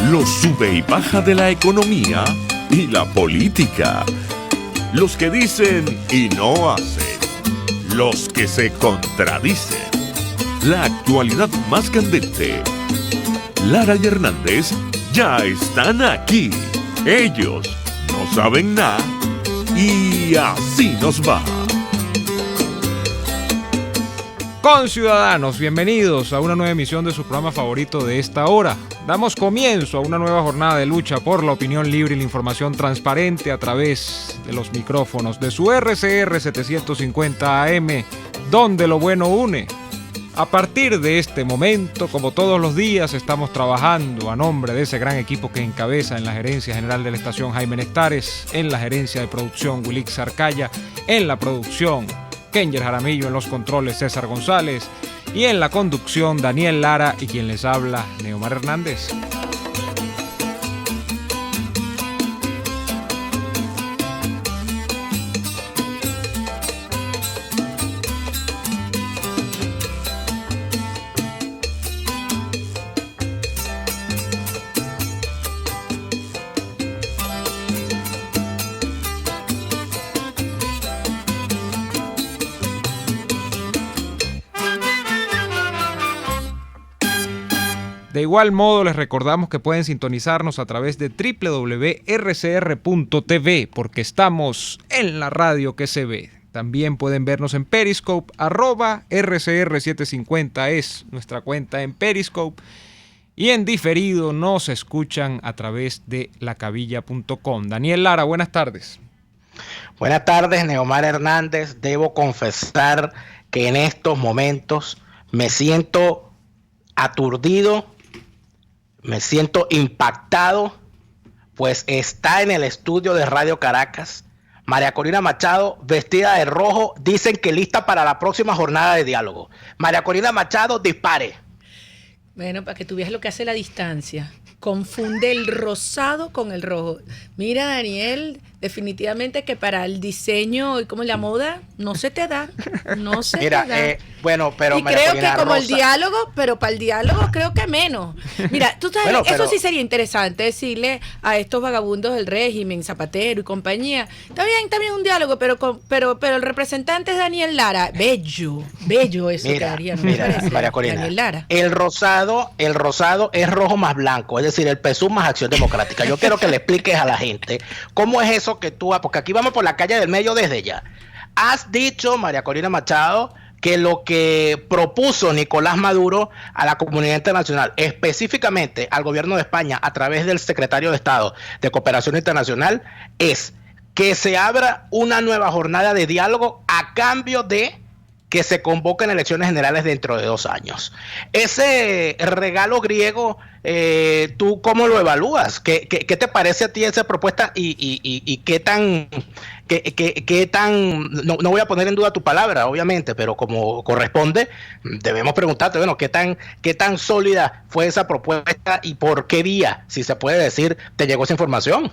Los sube y baja de la economía y la política. Los que dicen y no hacen. Los que se contradicen. La actualidad más candente. Lara y Hernández ya están aquí. Ellos no saben nada y así nos va. Conciudadanos, bienvenidos a una nueva emisión de su programa favorito de esta hora. Damos comienzo a una nueva jornada de lucha por la opinión libre y la información transparente a través de los micrófonos de su RCR 750 AM, donde lo bueno une. A partir de este momento, como todos los días, estamos trabajando a nombre de ese gran equipo que encabeza en la gerencia general de la estación Jaime Nectares, en la gerencia de producción Wilix Arcaya, en la producción Kenger Jaramillo, en los controles César González y en la conducción Daniel Lara y quien les habla Neomar Hernández. De igual modo, les recordamos que pueden sintonizarnos a través de www.rcr.tv porque estamos en la radio que se ve. También pueden vernos en Periscope, @RCR750 es nuestra cuenta en Periscope. Y en diferido nos escuchan a través de lacabilla.com. Daniel Lara, buenas tardes. Buenas tardes, Neomar Hernández. Debo confesar que en estos momentos me siento aturdido. Me siento impactado, pues está en el estudio de Radio Caracas María Corina Machado, vestida de rojo, dicen que lista para la próxima jornada de diálogo. María Corina Machado, dispare. Bueno, para que tú veas lo que hace la distancia. Confunde el rosado con el rojo. Mira, Daniel, definitivamente que para el diseño y como la moda no se te da. No se te da. Bueno, pero y creo que como el diálogo, pero para el diálogo creo que menos. Mira, tú sabes, bueno, eso sí sería interesante decirle a estos vagabundos del régimen, Zapatero y compañía. Está bien un diálogo, pero el representante es Daniel Lara. Bello eso quedaría, ¿no? Mira, María Corina, Daniel Lara. El rosado es rojo más blanco, es decir, el PSUV más Acción Democrática. Yo quiero que le expliques a la gente cómo es eso que tú, porque aquí vamos por la calle del medio desde ya. Has dicho, María Corina Machado, que lo que propuso Nicolás Maduro a la comunidad internacional, específicamente al gobierno de España a través del secretario de Estado de Cooperación Internacional, es que se abra una nueva jornada de diálogo a cambio de que se convoquen elecciones generales dentro de 2 años. Ese regalo griego, ¿tú cómo lo evalúas? ¿Qué te parece a ti esa propuesta y qué tan no voy a poner en duda tu palabra, obviamente, pero como corresponde, debemos preguntarte, bueno, ¿qué tan sólida fue esa propuesta y por qué vía, si se puede decir, te llegó esa información?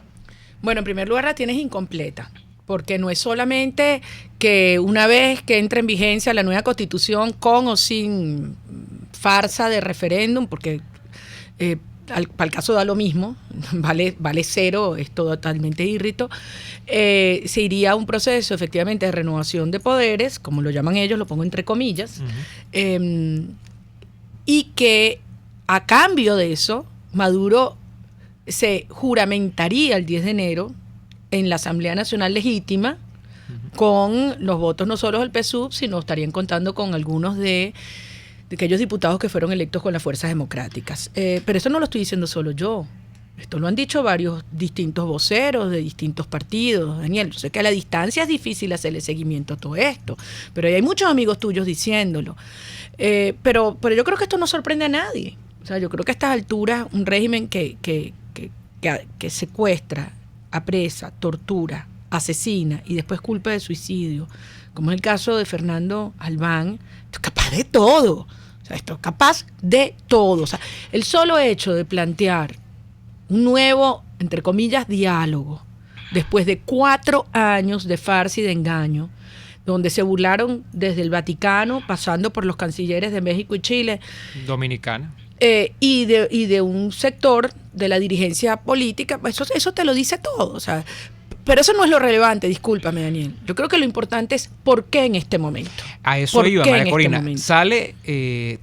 Bueno, en primer lugar la tienes incompleta. Porque no es solamente que una vez que entre en vigencia la nueva Constitución con o sin farsa de referéndum, porque para el caso da lo mismo, vale cero, es totalmente írrito, se iría a un proceso efectivamente de renovación de poderes, como lo llaman ellos, lo pongo entre comillas, y que a cambio de eso Maduro se juramentaría el 10 de enero en la Asamblea Nacional Legítima, con los votos no solo del PSUV, sino estarían contando con algunos de aquellos diputados que fueron electos con las fuerzas democráticas. Pero eso no lo estoy diciendo solo yo. Esto lo han dicho varios distintos voceros de distintos partidos. Daniel, yo sé que a la distancia es difícil hacerle seguimiento a todo esto, pero hay muchos amigos tuyos diciéndolo. Pero yo creo que esto no sorprende a nadie. O sea, yo creo que a estas alturas un régimen que secuestra, apresa, tortura, asesina y después culpa de suicidio, como es el caso de Fernando Albán, esto es capaz de todo. O sea, esto es capaz de todo. O sea, el solo hecho de plantear un nuevo, entre comillas, diálogo, después de 4 años de farsa y de engaño, donde se burlaron desde el Vaticano, pasando por los cancilleres de México y Chile. Dominicana. y de un sector de la dirigencia política. Eso te lo dice todo, o sea, pero eso no es lo relevante, discúlpame, Daniel. Yo creo que lo importante es por qué en este momento. A eso iba, María Corina. Este sale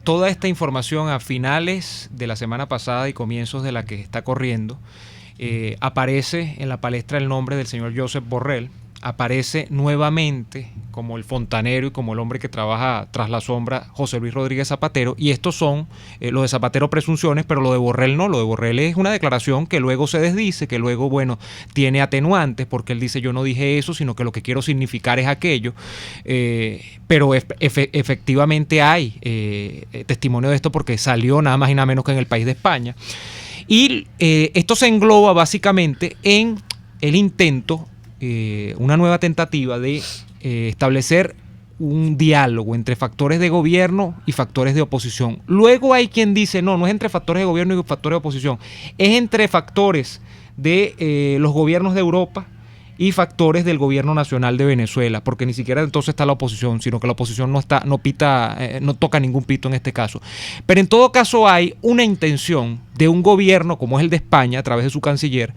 toda esta información a finales de la semana pasada y comienzos de la que está corriendo. Aparece en la palestra el nombre del señor Josep Borrell. Aparece nuevamente como el fontanero y como el hombre que trabaja tras la sombra, José Luis Rodríguez Zapatero, y estos son los de Zapatero presunciones, pero lo de Borrell no. Lo de Borrell es una declaración que luego se desdice, que luego, bueno, tiene atenuantes, porque él dice yo no dije eso, sino que lo que quiero significar es aquello, pero efectivamente hay testimonio de esto, porque salió nada más y nada menos que en El País de España, y esto se engloba básicamente en el intento, una nueva tentativa de establecer un diálogo entre factores de gobierno y factores de oposición. Luego hay quien dice, no es entre factores de gobierno y factores de oposición, es entre factores de los gobiernos de Europa y factores del gobierno nacional de Venezuela, porque ni siquiera entonces está la oposición, sino que la oposición no toca ningún pito en este caso. Pero en todo caso hay una intención de un gobierno como es el de España, a través de su canciller.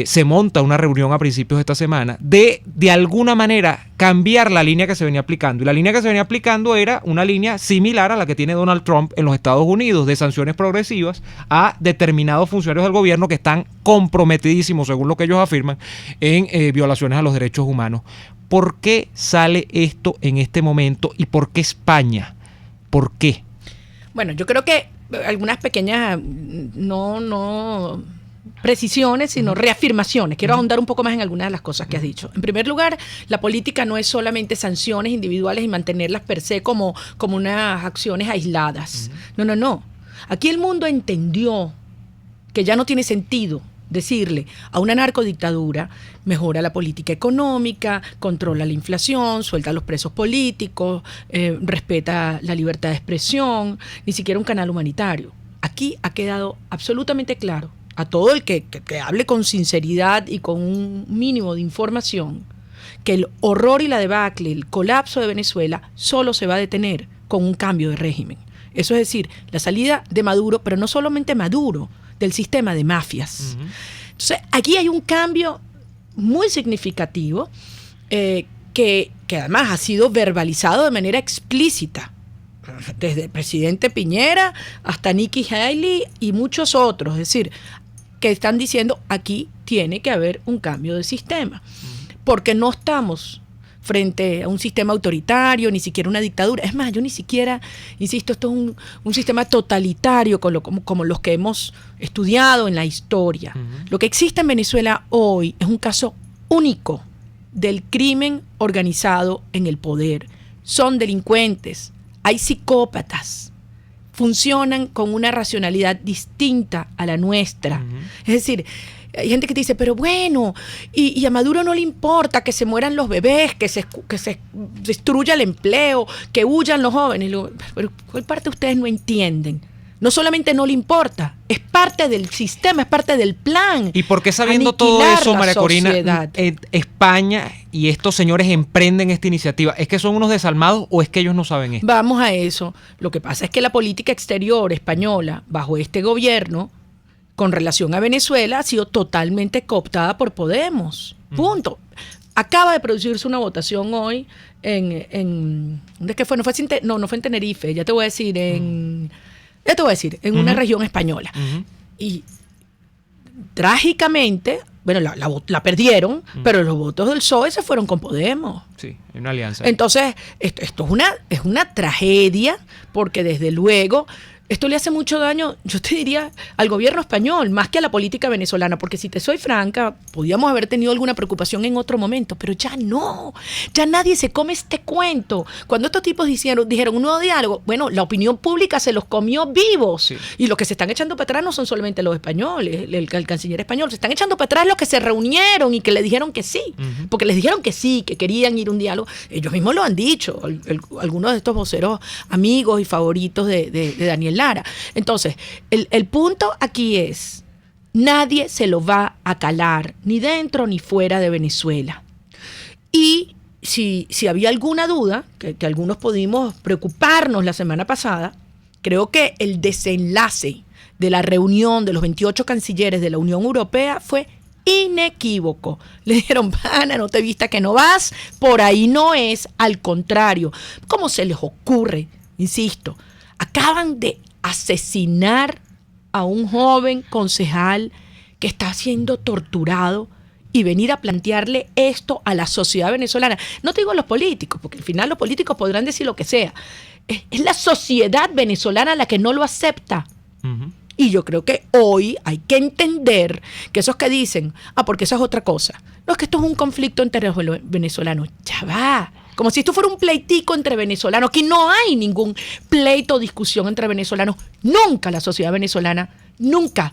Se monta una reunión a principios de esta semana de alguna manera cambiar la línea que se venía aplicando. Y la línea que se venía aplicando era una línea similar a la que tiene Donald Trump en los Estados Unidos, de sanciones progresivas a determinados funcionarios del gobierno que están comprometidísimos, según lo que ellos afirman, en violaciones a los derechos humanos. ¿Por qué sale esto en este momento y por qué España? ¿Por qué? Bueno, yo creo que algunas pequeñas precisiones, sino reafirmaciones. Quiero ahondar un poco más en algunas de las cosas que has dicho. En primer lugar, la política no es solamente sanciones individuales y mantenerlas per se como unas acciones aisladas. No. Aquí el mundo entendió que ya no tiene sentido decirle a una narcodictadura: mejora la política económica, controla la inflación, suelta a los presos políticos, respeta la libertad de expresión, ni siquiera un canal humanitario. Aquí ha quedado absolutamente claro a todo el que hable con sinceridad y con un mínimo de información, que el horror y la debacle, el colapso de Venezuela, solo se va a detener con un cambio de régimen. Eso es decir, la salida de Maduro, pero no solamente Maduro, del sistema de mafias. Entonces, aquí hay un cambio muy significativo que además ha sido verbalizado de manera explícita, desde el presidente Piñera hasta Nikki Haley y muchos otros. Es decir, que están diciendo aquí tiene que haber un cambio de sistema, porque no estamos frente a un sistema autoritario, ni siquiera una dictadura. Es más, yo ni siquiera, insisto, esto es un sistema totalitario como los que hemos estudiado en la historia. Lo que existe en Venezuela hoy es un caso único del crimen organizado en el poder. Son delincuentes, hay psicópatas, funcionan con una racionalidad distinta a la nuestra. Es decir, hay gente que te dice, pero bueno, y a Maduro no le importa que se mueran los bebés, que se destruya el empleo, que huyan los jóvenes. Pero ¿cuál parte ustedes no entienden? No solamente no le importa, es parte del sistema, es parte del plan. ¿Y por qué, sabiendo todo eso, María Corina, España y estos señores emprenden esta iniciativa? ¿Es que son unos desalmados o es que ellos no saben esto? Vamos a eso. Lo que pasa es que la política exterior española, bajo este gobierno, con relación a Venezuela, ha sido totalmente cooptada por Podemos. Punto. Acaba de producirse una votación hoy ¿dónde es que fue? No fue en Tenerife, ya te voy a decir, en una región española. Y trágicamente, bueno, la perdieron, pero los votos del PSOE se fueron con Podemos. Sí, en una alianza. Entonces, esto es una tragedia, porque desde luego esto le hace mucho daño, yo te diría, al gobierno español, más que a la política venezolana, porque si te soy franca, podíamos haber tenido alguna preocupación en otro momento, pero ya no, ya nadie se come este cuento. Cuando estos tipos dijeron un nuevo diálogo, bueno, la opinión pública se los comió vivos, sí. Y los que se están echando para atrás no son solamente los españoles, el canciller español, se están echando para atrás los que se reunieron y que le dijeron que sí, porque les dijeron que sí, que querían ir a un diálogo. Ellos mismos lo han dicho, algunos de estos voceros amigos y favoritos de Daniel Lara. Entonces, el punto aquí es, nadie se lo va a calar, ni dentro ni fuera de Venezuela. Y si había alguna duda, que algunos pudimos preocuparnos la semana pasada, creo que el desenlace de la reunión de los 28 cancilleres de la Unión Europea fue inequívoco. Le dijeron, pana, no te vista que no vas, por ahí no es, al contrario. ¿Cómo se les ocurre? Insisto, acaban de asesinar a un joven concejal que está siendo torturado y venir a plantearle esto a la sociedad venezolana. No te digo a los políticos, porque al final los políticos podrán decir lo que sea. Es la sociedad venezolana la que no lo acepta. Uh-huh. Y yo creo que hoy hay que entender que esos que dicen, porque eso es otra cosa. No, es que esto es un conflicto entre los venezolanos. Ya va. Como si esto fuera un pleitico entre venezolanos. Aquí no hay ningún pleito o discusión entre venezolanos. Nunca la sociedad venezolana, nunca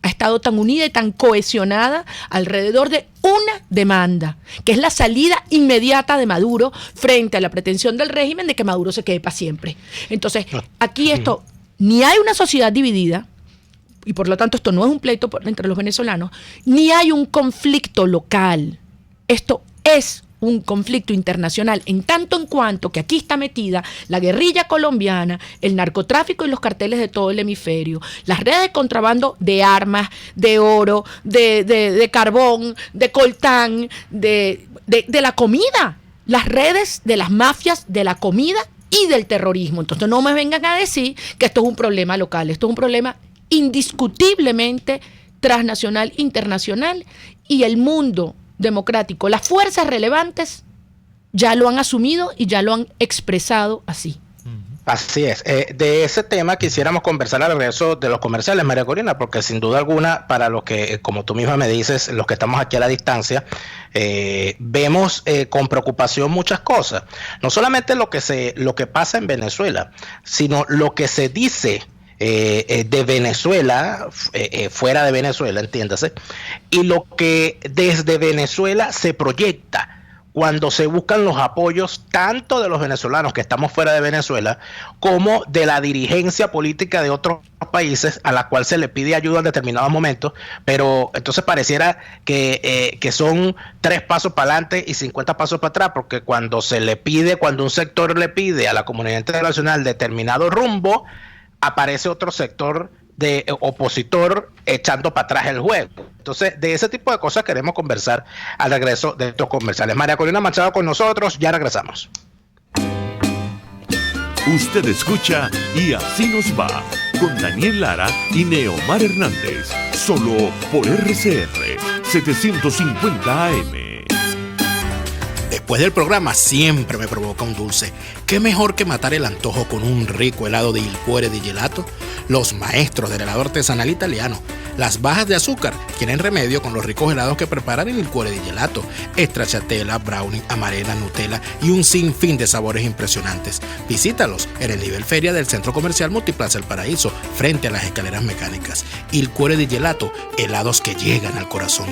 ha estado tan unida y tan cohesionada alrededor de una demanda, que es la salida inmediata de Maduro frente a la pretensión del régimen de que Maduro se quede para siempre. Entonces, aquí esto, ni hay una sociedad dividida, y por lo tanto esto no es un pleito entre los venezolanos, ni hay un conflicto local. Esto es un conflicto internacional, en tanto en cuanto que aquí está metida la guerrilla colombiana, el narcotráfico y los carteles de todo el hemisferio, las redes de contrabando de armas, de oro, de carbón, de coltán, de la comida, las redes de las mafias de la comida y del terrorismo. Entonces no me vengan a decir que esto es un problema local, esto es un problema indiscutiblemente transnacional, internacional, y el mundo democrático, las fuerzas relevantes ya lo han asumido y ya lo han expresado así. Así es. De ese tema quisiéramos conversar al regreso de los comerciales, María Corina, porque sin duda alguna, para los que, como tú misma me dices, los que estamos aquí a la distancia, vemos con preocupación muchas cosas. No solamente lo que pasa en Venezuela, sino lo que se dice de Venezuela, fuera de Venezuela, entiéndase, y lo que desde Venezuela se proyecta cuando se buscan los apoyos tanto de los venezolanos que estamos fuera de Venezuela como de la dirigencia política de otros países a la cual se le pide ayuda en determinados momentos, pero entonces pareciera que son 3 pasos para adelante y 50 pasos para atrás, porque cuando un sector le pide a la comunidad internacional determinado rumbo, aparece otro sector de opositor echando para atrás el juego. Entonces, de ese tipo de cosas queremos conversar al regreso de estos comerciales. María Corina Machado con nosotros, ya regresamos. Usted escucha Y Así Nos Va, con Daniel Lara y Neomar Hernández, solo por RCR 750 AM. Después del programa siempre me provoca un dulce. ¿Qué mejor que matar el antojo con un rico helado de Il Cuore di Gelato? Los maestros del helado artesanal italiano. Las bajas de azúcar tienen remedio con los ricos helados que preparan en Il Cuore di Gelato. Stracciatella, brownie, amarena, Nutella y un sinfín de sabores impresionantes. Visítalos en el nivel feria del Centro Comercial Multiplaza El Paraíso, frente a las escaleras mecánicas. Il Cuore di Gelato, helados que llegan al corazón.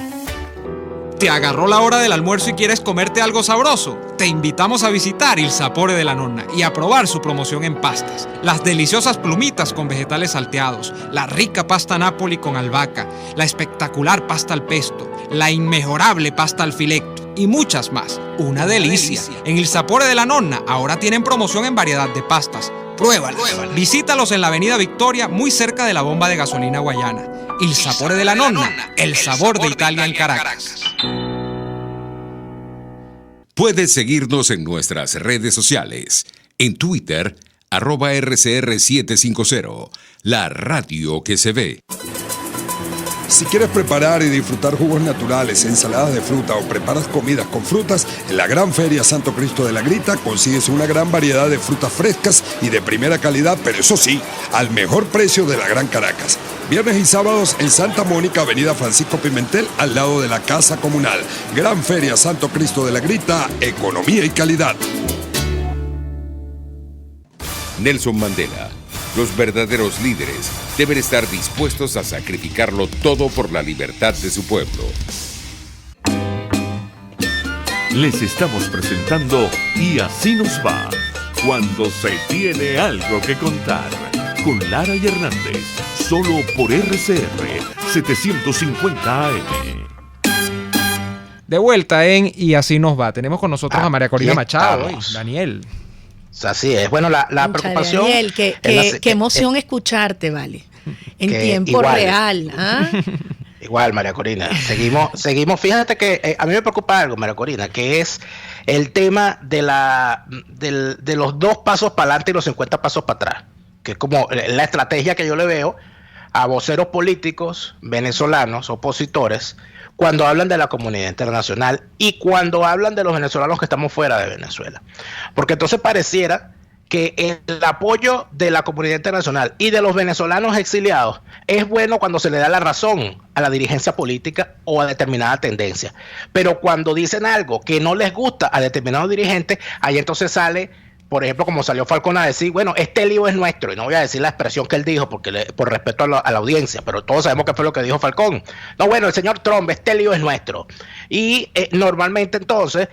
¿Te agarró la hora del almuerzo y quieres comerte algo sabroso? Te invitamos a visitar Il Sapore della Nonna y a probar su promoción en pastas. Las deliciosas plumitas con vegetales salteados, la rica pasta Napoli con albahaca, la espectacular pasta al pesto, la inmejorable pasta al filetto y muchas más. Una delicia. En Il Sapore della Nonna ahora tienen promoción en variedad de pastas. Pruébalas. Visítalos en la avenida Victoria, muy cerca de la bomba de gasolina Guayana. Il Sapore della Nonna, el sabor de Italia en Caracas. Puedes seguirnos en nuestras redes sociales. En Twitter, @RCR750, la radio que se ve. Si quieres preparar y disfrutar jugos naturales, ensaladas de fruta o preparas comidas con frutas, en la Gran Feria Santo Cristo de la Grita consigues una gran variedad de frutas frescas y de primera calidad, pero eso sí, al mejor precio de la Gran Caracas. Viernes y sábados en Santa Mónica, avenida Francisco Pimentel, al lado de la Casa Comunal. Gran Feria Santo Cristo de la Grita, economía y calidad. Nelson Mandela. Los verdaderos líderes deben estar dispuestos a sacrificarlo todo por la libertad de su pueblo. Les estamos presentando Y Así Nos Va, cuando se tiene algo que contar, con Lara y Hernández, solo por RCR 750 AM. De vuelta en Y Así Nos Va. Tenemos con nosotros a María Corina Machado y Daniel. Así es. Bueno, la Concha, preocupación... Daniel, qué emoción escucharte, vale. En tiempo igual, real. ¿Ah? Igual, María Corina. Seguimos. Fíjate que a mí me preocupa algo, María Corina, que es el tema de los 2 pasos para adelante y los 50 pasos para atrás. Que es como la estrategia que yo le veo a voceros políticos venezolanos, opositores, cuando hablan de la comunidad internacional y cuando hablan de los venezolanos que estamos fuera de Venezuela. Porque entonces pareciera que el apoyo de la comunidad internacional y de los venezolanos exiliados es bueno cuando se le da la razón a la dirigencia política o a determinada tendencia. Pero cuando dicen algo que no les gusta a determinados dirigentes, ahí entonces sale... Por ejemplo, como salió Falcón a decir, bueno, este lío es nuestro, y no voy a decir la expresión que él dijo, porque por respeto a la audiencia, pero todos sabemos qué fue lo que dijo Falcón. No, bueno, el señor Trump, este lío es nuestro. Y normalmente entonces,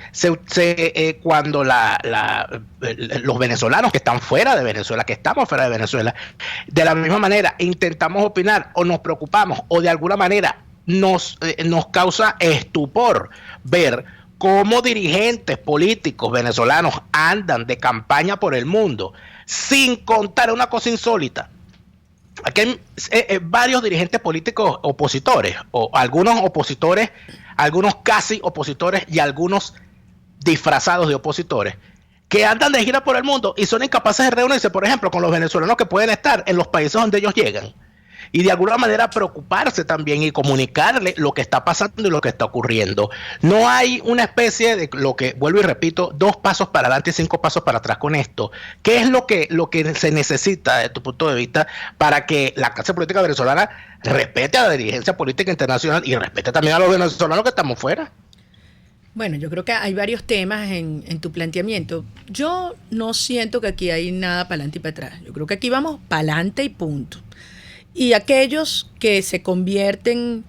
cuando los venezolanos que están fuera de Venezuela, que estamos fuera de Venezuela, de la misma manera intentamos opinar o nos preocupamos o de alguna manera nos causa estupor ver cómo dirigentes políticos venezolanos andan de campaña por el mundo, sin contar una cosa insólita. Aquí hay varios dirigentes políticos opositores, o algunos opositores, algunos casi opositores y algunos disfrazados de opositores, que andan de gira por el mundo y son incapaces de reunirse, por ejemplo, con los venezolanos que pueden estar en los países donde ellos llegan. Y de alguna manera preocuparse también y comunicarle lo que está pasando y lo que está ocurriendo. No hay una especie de lo que, vuelvo y repito, 2 pasos para adelante y 5 pasos para atrás con esto. ¿Qué es lo que se necesita desde tu punto de vista para que la clase política venezolana respete a la dirigencia política internacional y respete también a los venezolanos que estamos fuera? Bueno, yo creo que hay varios temas en tu planteamiento. Yo no siento que aquí hay nada para adelante y para atrás. Yo creo que aquí vamos para adelante y punto. Y aquellos que se convierten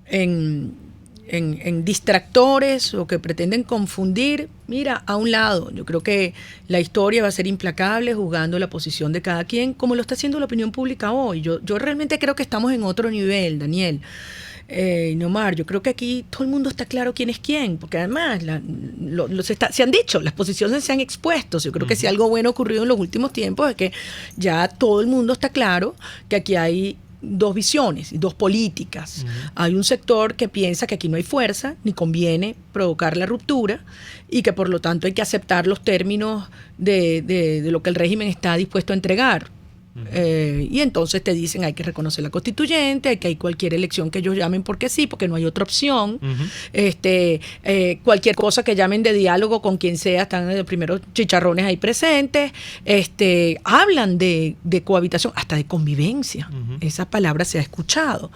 en distractores o que pretenden confundir, mira, a un lado. Yo creo que la historia va a ser implacable juzgando la posición de cada quien, como lo está haciendo la opinión pública hoy. Yo realmente creo que estamos en otro nivel, Daniel. Nomar, yo creo que aquí todo el mundo está claro quién es quién, porque además se han dicho, las posiciones se han expuesto. Yo creo que si algo bueno ha ocurrido en los últimos tiempos es que ya todo el mundo está claro que aquí hay 2 visiones y 2 políticas. Hay un sector que piensa que aquí no hay fuerza, ni conviene provocar la ruptura, y que por lo tanto hay que aceptar los términos de lo que el régimen está dispuesto a entregar. Y entonces te dicen hay que reconocer la constituyente, que hay cualquier elección que ellos llamen porque sí, porque no hay otra opción. Cualquier cosa que llamen de diálogo con quien sea, están los primeros chicharrones ahí presentes. Hablan de cohabitación, hasta de convivencia. Esa palabra se ha escuchado.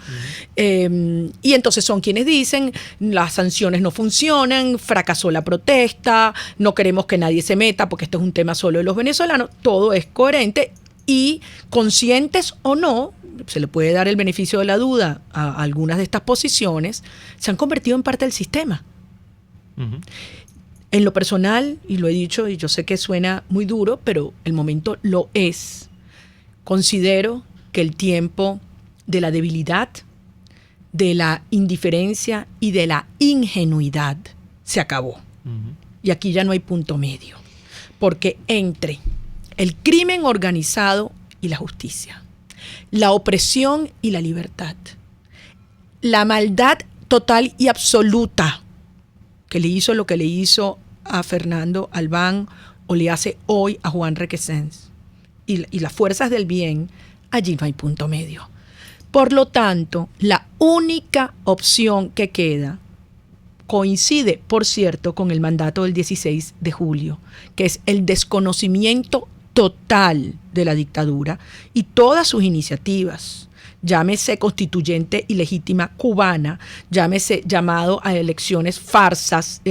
Y entonces son quienes dicen las sanciones no funcionan, fracasó la protesta, no queremos que nadie se meta porque esto es un tema solo de los venezolanos. Todo es coherente. Y conscientes o no, se le puede dar el beneficio de la duda a algunas de estas posiciones, se han convertido en parte del sistema. En lo personal, y lo he dicho, y yo sé que suena muy duro, pero el momento lo es. Considero que el tiempo de la debilidad, de la indiferencia y de la ingenuidad se acabó. Y aquí ya no hay punto medio. Porque entre el crimen organizado y la justicia, la opresión y la libertad, la maldad total y absoluta que le hizo lo que le hizo a Fernando Albán o le hace hoy a Juan Requesens y las fuerzas del bien, allí no hay punto medio. Por lo tanto, la única opción que queda coincide, por cierto, con el mandato del 16 de julio, que es el desconocimiento total de la dictadura y todas sus iniciativas, llámese constituyente y legítima cubana, llámese llamado a elecciones falsas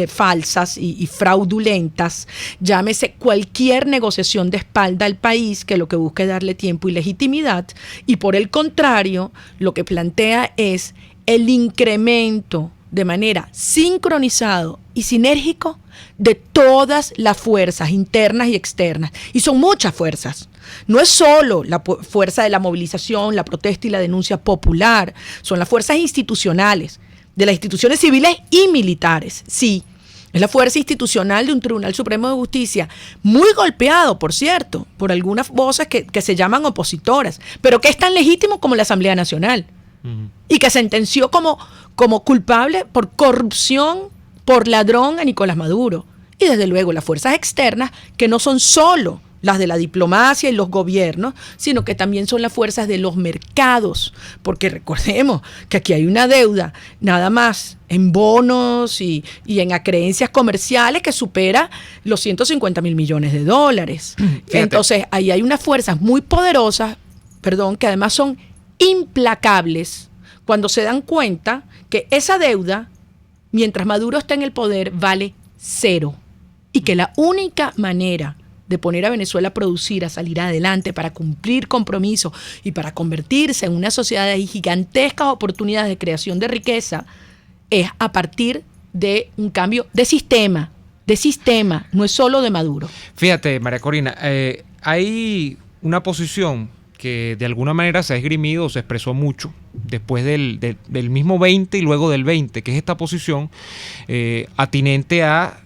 y fraudulentas, llámese cualquier negociación de espalda al país que lo que busque es darle tiempo y legitimidad, y por el contrario, lo que plantea es el incremento de manera sincronizado y sinérgico de todas las fuerzas internas y externas. Y son muchas fuerzas. No es solo la fuerza de la movilización, la protesta y la denuncia popular. Son las fuerzas institucionales, de las instituciones civiles y militares, sí. Es la fuerza institucional de un Tribunal Supremo de Justicia, muy golpeado, por cierto, por algunas voces que se llaman opositoras, pero que es tan legítimo como la Asamblea Nacional. Y que sentenció como culpable por corrupción, por ladrón a Nicolás Maduro. Y desde luego las fuerzas externas, que no son solo las de la diplomacia y los gobiernos, sino que también son las fuerzas de los mercados, porque recordemos que aquí hay una deuda nada más en bonos y en acreencias comerciales que supera los 150.000 millones de dólares. Fíjate. Entonces ahí hay unas fuerzas muy poderosas, que además son implacables cuando se dan cuenta que esa deuda, mientras Maduro está en el poder, vale cero, y que la única manera de poner a Venezuela a producir, a salir adelante, para cumplir compromisos y para convertirse en una sociedad de gigantescas oportunidades de creación de riqueza, es a partir de un cambio de sistema, no es solo de Maduro. Fíjate, María Corina, hay una posición que de alguna manera se ha esgrimido o se expresó mucho después del mismo 20 y luego del 20, que es esta posición atinente a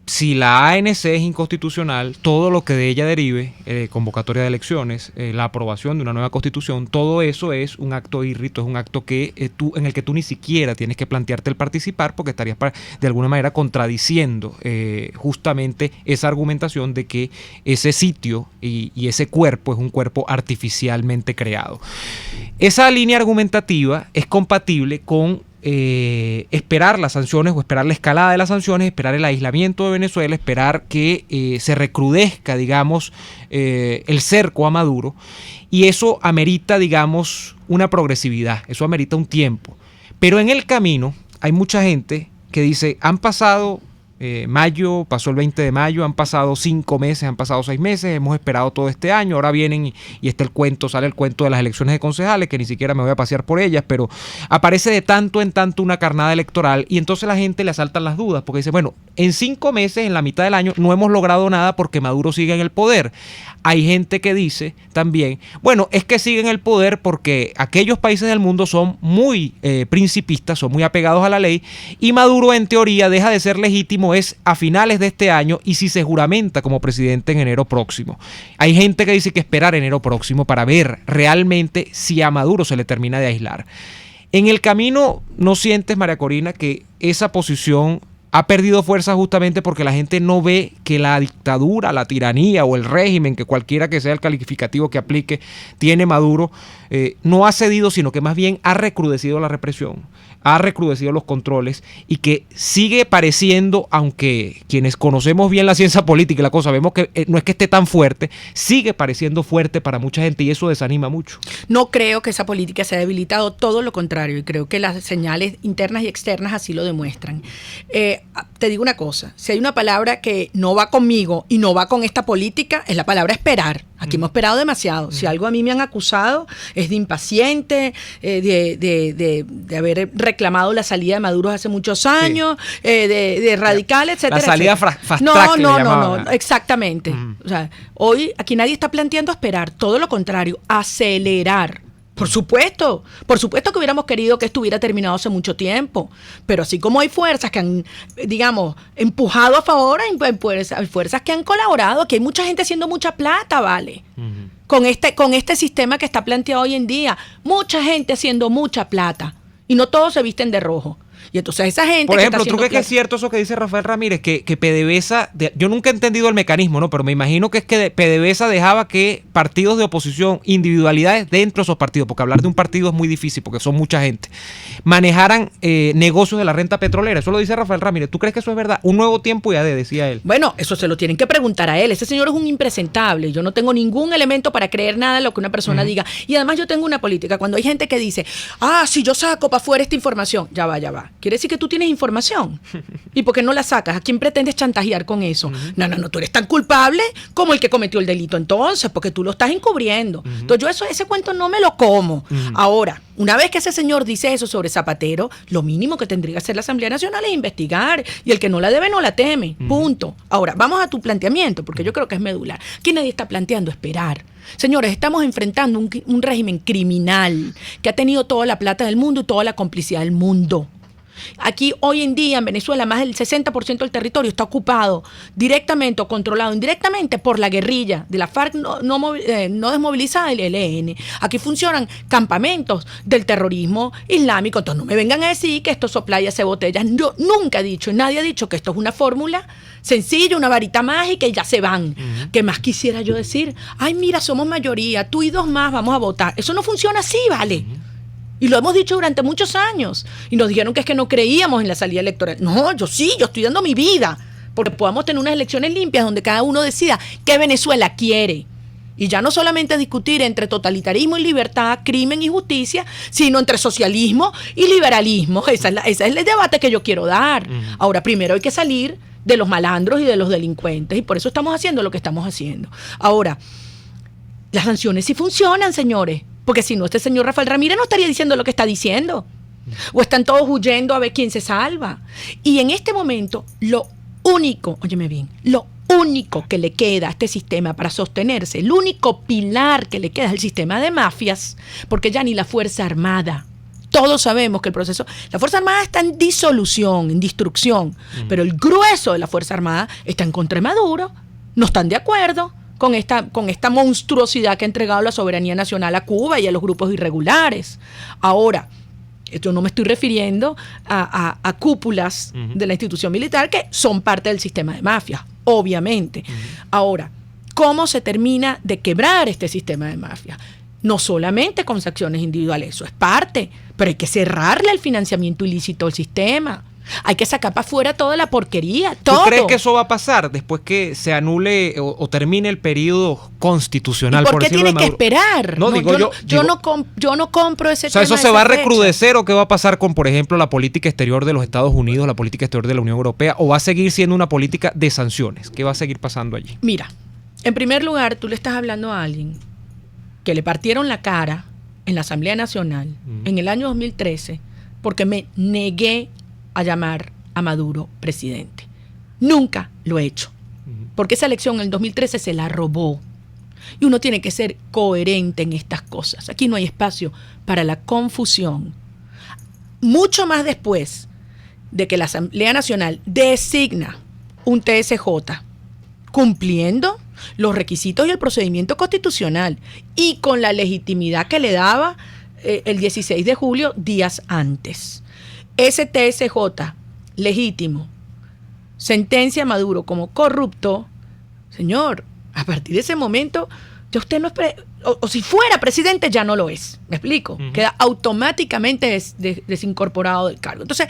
si la ANC es inconstitucional, todo lo que de ella derive, convocatoria de elecciones, la aprobación de una nueva constitución, todo eso es un acto írrito, es un acto que en el que tú ni siquiera tienes que plantearte el participar, porque estarías de alguna manera contradiciendo justamente esa argumentación de que ese sitio y ese cuerpo es un cuerpo artificialmente creado. Esa línea argumentativa es compatible con esperar las sanciones o esperar la escalada de las sanciones, esperar el aislamiento de Venezuela, esperar que se recrudezca, digamos, el cerco a Maduro, y eso amerita, digamos, una progresividad, eso amerita un tiempo. Pero en el camino hay mucha gente que dice, han pasado mayo, pasó el 20 de mayo, han pasado 5 meses, han pasado 6 meses, hemos esperado todo este año, ahora vienen y está sale el cuento de las elecciones de concejales, que ni siquiera me voy a pasear por ellas, pero aparece de tanto en tanto una carnada electoral, y entonces la gente le asaltan las dudas, porque dice, bueno, en 5 meses, en la mitad del año, no hemos logrado nada porque Maduro sigue en el poder. Hay gente que dice también, bueno, es que sigue en el poder porque aquellos países del mundo son muy principistas, son muy apegados a la ley, y Maduro en teoría deja de ser legítimo es a finales de este año, y si se juramenta como presidente en enero próximo. Hay gente que dice que esperar enero próximo para ver realmente si a Maduro se le termina de aislar. En el camino, ¿no sientes, María Corina, que esa posición ha perdido fuerza justamente porque la gente no ve que la dictadura, la tiranía o el régimen, que cualquiera que sea el calificativo que aplique, tiene Maduro, no ha cedido, sino que más bien ha recrudecido la represión, ha recrudecido los controles, y que sigue pareciendo, aunque quienes conocemos bien la ciencia política y la cosa, vemos que no es que esté tan fuerte, sigue pareciendo fuerte para mucha gente, y eso desanima mucho? No creo que esa política se haya debilitado, todo lo contrario, y creo que las señales internas y externas así lo demuestran. Te digo una cosa, si hay una palabra que no va conmigo y no va con esta política, es la palabra esperar. Aquí hemos esperado demasiado. Si algo a mí me han acusado es de impaciente, de haber reclamado la salida de Maduro hace muchos años, de radical, etcétera. La salida fast track no, exactamente. O sea, hoy aquí nadie está planteando esperar, todo lo contrario, acelerar. Por supuesto que hubiéramos querido que esto hubiera terminado hace mucho tiempo, pero así como hay fuerzas que han, digamos, empujado a favor, hay fuerzas que han colaborado, que hay mucha gente haciendo mucha plata, ¿vale? Con este sistema que está planteado hoy en día, mucha gente haciendo mucha plata, y no todos se visten de rojo. Y entonces esa gente... Por ejemplo, ¿tú crees que es cierto eso que dice Rafael Ramírez? Que PDVSA... yo nunca he entendido el mecanismo, ¿no? Pero me imagino que es que PDVSA dejaba que partidos de oposición, individualidades dentro de esos partidos, porque hablar de un partido es muy difícil, porque son mucha gente, manejaran negocios de la renta petrolera. Eso lo dice Rafael Ramírez. ¿Tú crees que eso es verdad? Un nuevo tiempo ya decía él. Bueno, eso se lo tienen que preguntar a él. Ese señor es un impresentable. Yo no tengo ningún elemento para creer nada de lo que una persona diga. Y además yo tengo una política. Cuando hay gente que dice, si yo saco para afuera esta información, ya va. Quiere decir que tú tienes información. ¿Y por qué no la sacas? ¿A quién pretendes chantajear con eso? No, tú eres tan culpable como el que cometió el delito entonces, porque tú lo estás encubriendo. Entonces yo ese cuento no me lo como. Ahora, una vez que ese señor dice eso sobre Zapatero, lo mínimo que tendría que hacer la Asamblea Nacional es investigar, y el que no la debe no la teme. Punto. Ahora, vamos a tu planteamiento, porque yo creo que es medular. Aquí nadie está planteando esperar. Señores, estamos enfrentando un régimen criminal que ha tenido toda la plata del mundo y toda la complicidad del mundo. Aquí hoy en día en Venezuela más del 60% del territorio está ocupado directamente o controlado indirectamente por la guerrilla de la FARC no desmovilizada del ELN. Aquí funcionan campamentos del terrorismo islámico. Entonces no me vengan a decir que esto sopla y hace botellas. Yo nunca he dicho, nadie ha dicho que esto es una fórmula sencilla, una varita mágica y ya se van. ¿Qué más quisiera yo decir? Ay, mira, somos mayoría, tú y dos más vamos a votar. Eso no funciona así, ¿vale? Y lo hemos dicho durante muchos años. Y nos dijeron que es que no creíamos en la salida electoral. No, yo estoy dando mi vida. Porque podamos tener unas elecciones limpias donde cada uno decida qué Venezuela quiere. Y ya no solamente discutir entre totalitarismo y libertad, crimen y justicia, sino entre socialismo y liberalismo. Ese es el debate que yo quiero dar. Ahora, primero hay que salir de los malandros y de los delincuentes. Y por eso estamos haciendo lo que estamos haciendo. Ahora, las sanciones sí funcionan, señores. Porque si no, este señor Rafael Ramírez no estaría diciendo lo que está diciendo. O están todos huyendo a ver quién se salva. Y en este momento, lo único que le queda a este sistema para sostenerse, el único pilar que le queda es el sistema de mafias, porque ya ni la Fuerza Armada. Todos sabemos que el proceso, la Fuerza Armada está en disolución, en destrucción, pero el grueso de la Fuerza Armada está en contra de Maduro, no están de acuerdo con esta monstruosidad que ha entregado la soberanía nacional a Cuba y a los grupos irregulares. Ahora, yo no me estoy refiriendo a cúpulas de la institución militar que son parte del sistema de mafia, obviamente. Ahora, ¿cómo se termina de quebrar este sistema de mafia? No solamente con sanciones individuales, eso es parte, pero hay que cerrarle el financiamiento ilícito al sistema. Hay que sacar para afuera toda la porquería, todo. ¿Tú crees que eso va a pasar después que se anule o termine el periodo constitucional? ¿Por qué tiene que esperar? No, yo no compro ese tema. ¿Eso se va a recrudecer o qué va a pasar con, por ejemplo, la política exterior de los Estados Unidos, la política exterior de la Unión Europea, o va a seguir siendo una política de sanciones? ¿Qué va a seguir pasando allí? Mira, en primer lugar, tú le estás hablando a alguien que le partieron la cara en la Asamblea Nacional en el año 2013 porque me negué a llamar a Maduro presidente. Nunca lo he hecho. Porque esa elección en el 2013 se la robó. Y uno tiene que ser coherente en estas cosas. Aquí no hay espacio para la confusión. Mucho más después de que la Asamblea Nacional designa un TSJ cumpliendo los requisitos y el procedimiento constitucional y con la legitimidad que le daba el 16 de julio, días antes. Ese TSJ legítimo sentencia a Maduro como corrupto. Señor, a partir de ese momento ya usted no es o si fuera presidente ya no lo es, ¿me explico? Queda automáticamente desincorporado del cargo. Entonces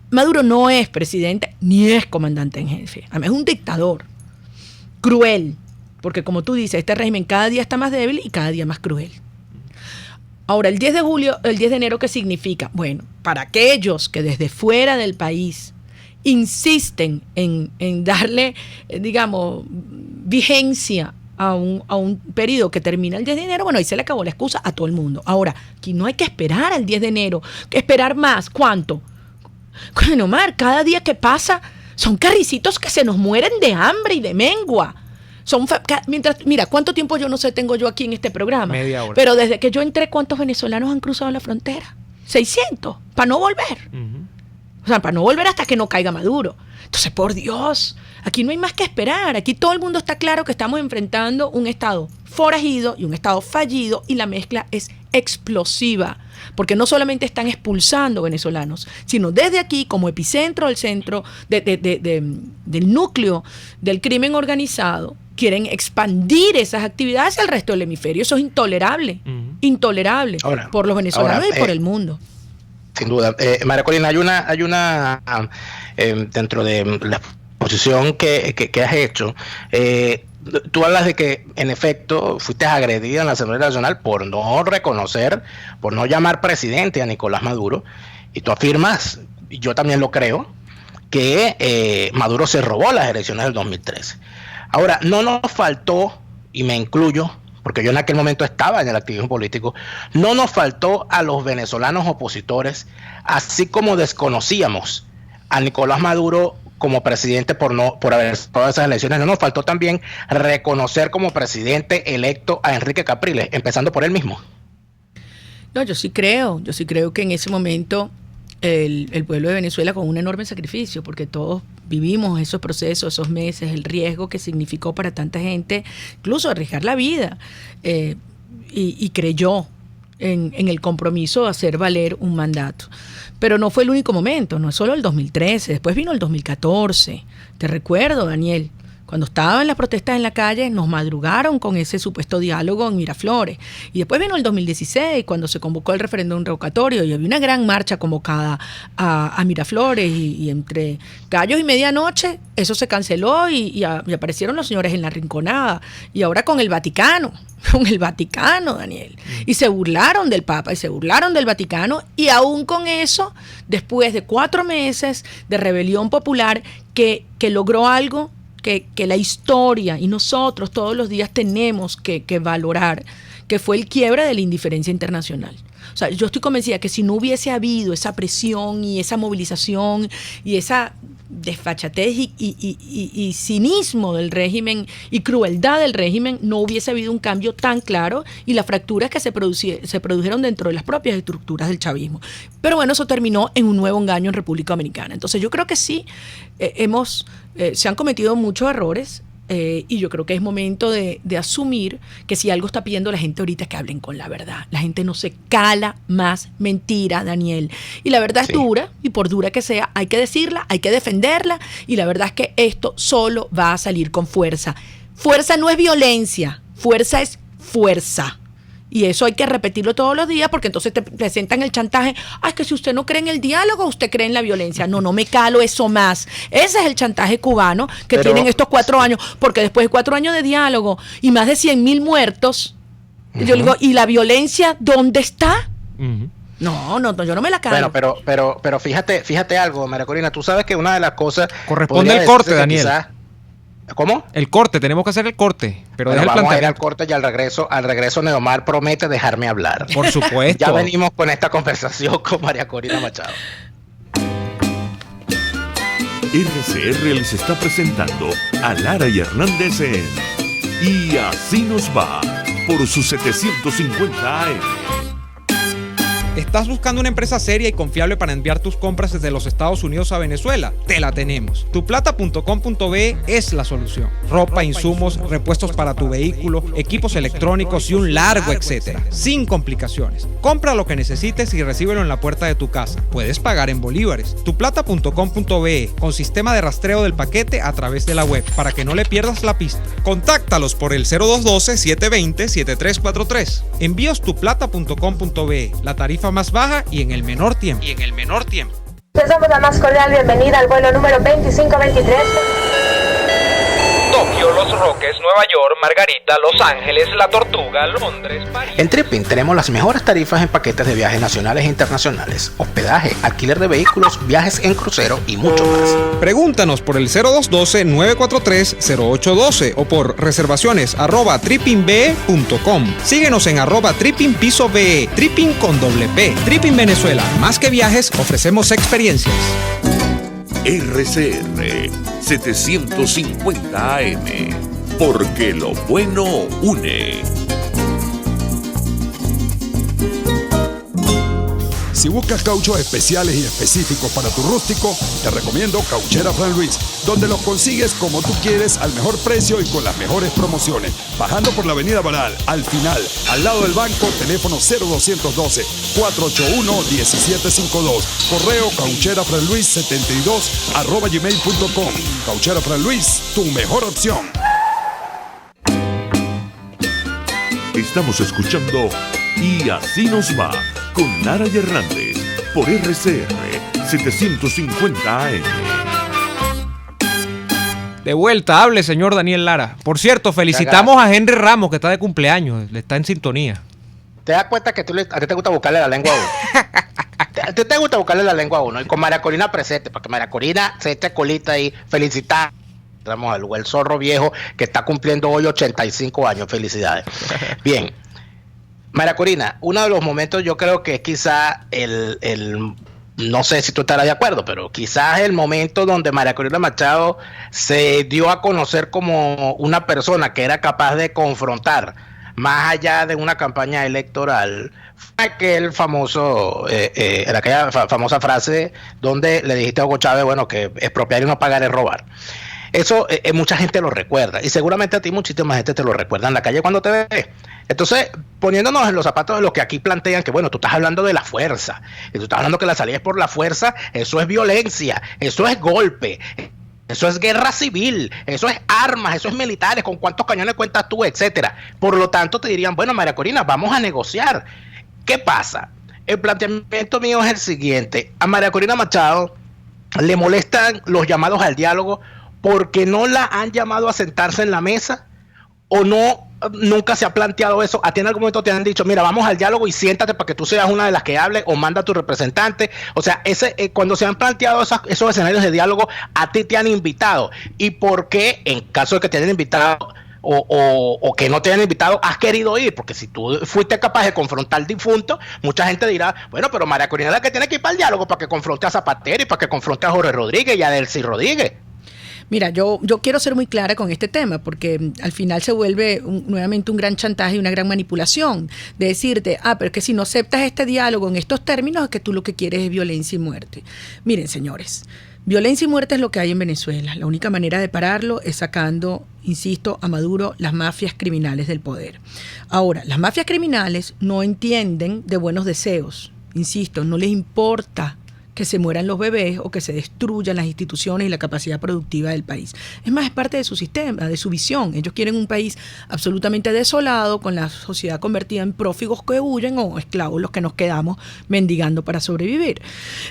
Maduro no es presidente ni es comandante en jefe, además es un dictador cruel, porque como tú dices, este régimen cada día está más débil y cada día más cruel. Ahora, el 10 de enero, ¿qué significa? Bueno, para aquellos que desde fuera del país insisten en darle, digamos, vigencia a un periodo que termina el 10 de enero, bueno, ahí se le acabó la excusa a todo el mundo. Ahora, aquí no hay que esperar al 10 de enero, que esperar más. ¿Cuánto? Bueno, Omar, cada día que pasa son carricitos que se nos mueren de hambre y de mengua. Mira, ¿cuánto tiempo tengo yo aquí en este programa? Media hora. Pero desde que yo entré, ¿cuántos venezolanos han cruzado la frontera? 600, para no volver. O sea, para no volver hasta que no caiga Maduro. Entonces, por Dios, aquí no hay más que esperar. Aquí todo el mundo está claro que estamos enfrentando un Estado forajido y un Estado fallido, y la mezcla es explosiva. Porque no solamente están expulsando venezolanos, sino desde aquí, como epicentro del centro del núcleo del crimen organizado, quieren expandir esas actividades al resto del hemisferio. Eso es intolerable, intolerable ahora, por los venezolanos y por el mundo. Sin duda. María Corina, hay una dentro de la exposición que has hecho, tú hablas de que en efecto fuiste agredida en la Asamblea Nacional por no reconocer, por no llamar presidente a Nicolás Maduro, y tú afirmas, y yo también lo creo, que Maduro se robó las elecciones del 2013. Ahora, no nos faltó, y me incluyo, porque yo en aquel momento estaba en el activismo político, no nos faltó a los venezolanos opositores, así como desconocíamos a Nicolás Maduro como presidente por haber todas esas elecciones, no nos faltó también reconocer como presidente electo a Enrique Capriles, empezando por él mismo. No, yo sí creo que en ese momento el pueblo de Venezuela con un enorme sacrificio, porque todos vivimos esos procesos, esos meses, el riesgo que significó para tanta gente, incluso arriesgar la vida, y creyó en el compromiso de hacer valer un mandato. Pero no fue el único momento, no es solo el 2013, después vino el 2014. Te recuerdo, Daniel, cuando estaban las protestas en la calle, nos madrugaron con ese supuesto diálogo en Miraflores. Y después vino el 2016, cuando se convocó el referéndum revocatorio y había una gran marcha convocada a Miraflores, y entre gallos y medianoche eso se canceló y aparecieron los señores en la Rinconada. Y ahora con el Vaticano, Daniel. Y se burlaron del Papa y se burlaron del Vaticano, y aún con eso, después de 4 meses de rebelión popular que logró algo que la historia y nosotros todos los días tenemos que valorar, que fue el quiebre de la indiferencia internacional. O sea, yo estoy convencida que si no hubiese habido esa presión y esa movilización y esa desfachatez y cinismo del régimen y crueldad del régimen, no hubiese habido un cambio tan claro y las fracturas que se produjeron dentro de las propias estructuras del chavismo. Pero bueno, eso terminó en un nuevo engaño en República Dominicana. Entonces yo creo que sí, se han cometido muchos errores. Y yo creo que es momento de asumir que si algo está pidiendo la gente ahorita es que hablen con la verdad. La gente no se cala más mentira, Daniel. Y la verdad es dura, y por dura que sea, hay que decirla, hay que defenderla, y la verdad es que esto solo va a salir con fuerza. Fuerza no es violencia, fuerza es fuerza. Y eso hay que repetirlo todos los días, porque entonces te presentan el chantaje. Es que si usted no cree en el diálogo, usted cree en la violencia. No me calo eso más. Ese es el chantaje cubano que tienen estos 4 años, porque después de 4 años de diálogo y más de 100,000 muertos, yo digo, ¿y la violencia dónde está? No, yo no me la calo. Bueno, pero fíjate algo, María Corina, tú sabes que una de las cosas... Corresponde el corte, Daniel. Quizás, ¿cómo? El corte, tenemos que hacer el corte. Pero vamos a ir al corte y al regreso Neomar promete dejarme hablar. Por supuesto. Ya venimos con esta conversación con María Corina Machado. RCR les está presentando a Lara y Hernández en Y Así Nos Va por sus 750 AM. ¿Estás buscando una empresa seria y confiable para enviar tus compras desde los Estados Unidos a Venezuela? Te la tenemos. Tuplata.com.be es la solución. Ropa, insumos, repuestos para tu vehículo, equipos electrónicos y un largo etcétera. Sin complicaciones. Compra lo que necesites y recíbelo en la puerta de tu casa. Puedes pagar en bolívares. Tuplata.com.be con sistema de rastreo del paquete a través de la web para que no le pierdas la pista. Contáctalos por el 0212-720-7343. Envíos tuplata.com.be. La tarifa más baja y en el menor tiempo. Les damos la más cordial bienvenida al vuelo número 2523. Tokio, Los Roques, Nueva York, Margarita, Los Ángeles, La Tortuga, Londres, París. En Tripping tenemos las mejores tarifas en paquetes de viajes nacionales e internacionales, hospedaje, alquiler de vehículos, viajes en crucero y mucho más. Pregúntanos por el 0212-943-0812 o por reservaciones@trippingbe.com. Síguenos en @trippingpisobe, Tripping con doble P. Tripping Venezuela, más que viajes, ofrecemos experiencias. RCR 750 AM, porque lo bueno une. Si buscas cauchos especiales y específicos para tu rústico, te recomiendo Cauchera Fran Luis, donde los consigues como tú quieres, al mejor precio y con las mejores promociones. Bajando por la avenida Baral, al final, al lado del banco, teléfono 0212-481-1752. Correo caucherafranluis72@gmail.com. Cauchera Fran Luis, tu mejor opción. Estamos escuchando Y Así Nos Va con Lara y Hernández por RCR 750 AM. De vuelta, hable, señor Daniel Lara. Por cierto, felicitamos a Henry Ramos, que está de cumpleaños, le está en sintonía. ¿Te das cuenta que a ti te gusta buscarle la lengua a uno? ¿A ti te gusta buscarle la lengua a uno? Y con María Corina presente, para que María Corina se eche colita ahí, felicitar. Vamos al zorro viejo que está cumpliendo hoy 85 años. Felicidades. Bien. María Corina, uno de los momentos yo creo que es quizá no sé si tú estarás de acuerdo, pero quizás el momento donde María Corina Machado se dio a conocer como una persona que era capaz de confrontar más allá de una campaña electoral, fue aquel famoso, aquella famosa frase donde le dijiste a Hugo Chávez, bueno, que expropiar y no pagar es robar. Eso mucha gente lo recuerda, y seguramente a ti muchísima gente te lo recuerda en la calle cuando te ve. Entonces, poniéndonos en los zapatos de los que aquí plantean que, bueno, tú estás hablando de la fuerza, y tú estás hablando que la salida es por la fuerza, eso es violencia, eso es golpe, eso es guerra civil, eso es armas, eso es militares, con cuántos cañones cuentas tú, etcétera. Por lo tanto, te dirían, bueno, María Corina, vamos a negociar. ¿Qué pasa? El planteamiento mío es el siguiente. A María Corina Machado le molestan los llamados al diálogo porque no la han llamado a sentarse en la mesa, o no, nunca se ha planteado eso. A ti en algún momento te han dicho, mira, vamos al diálogo y siéntate para que tú seas una de las que hable, o manda a tu representante. O sea, cuando se han planteado esos escenarios de diálogo, a ti te han invitado. ¿Y por qué, en caso de que te hayan invitado o que no te hayan invitado, has querido ir? Porque si tú fuiste capaz de confrontar al difunto, mucha gente dirá, bueno, pero María Corina es la que tiene que ir para el diálogo para que confronte a Zapatero y para que confronte a Jorge Rodríguez y a Delcy Rodríguez. Mira, yo quiero ser muy clara con este tema, porque al final se vuelve nuevamente un gran chantaje y una gran manipulación de decirte, pero es que si no aceptas este diálogo en estos términos, es que tú lo que quieres es violencia y muerte. Miren, señores, violencia y muerte es lo que hay en Venezuela. La única manera de pararlo es sacando, insisto, a Maduro las mafias criminales del poder. Ahora, las mafias criminales no entienden de buenos deseos, insisto, no les importa que se mueran los bebés o que se destruyan las instituciones y la capacidad productiva del país. Es más, es parte de su sistema, de su visión. Ellos quieren un país absolutamente desolado, con la sociedad convertida en prófugos que huyen o esclavos los que nos quedamos mendigando para sobrevivir.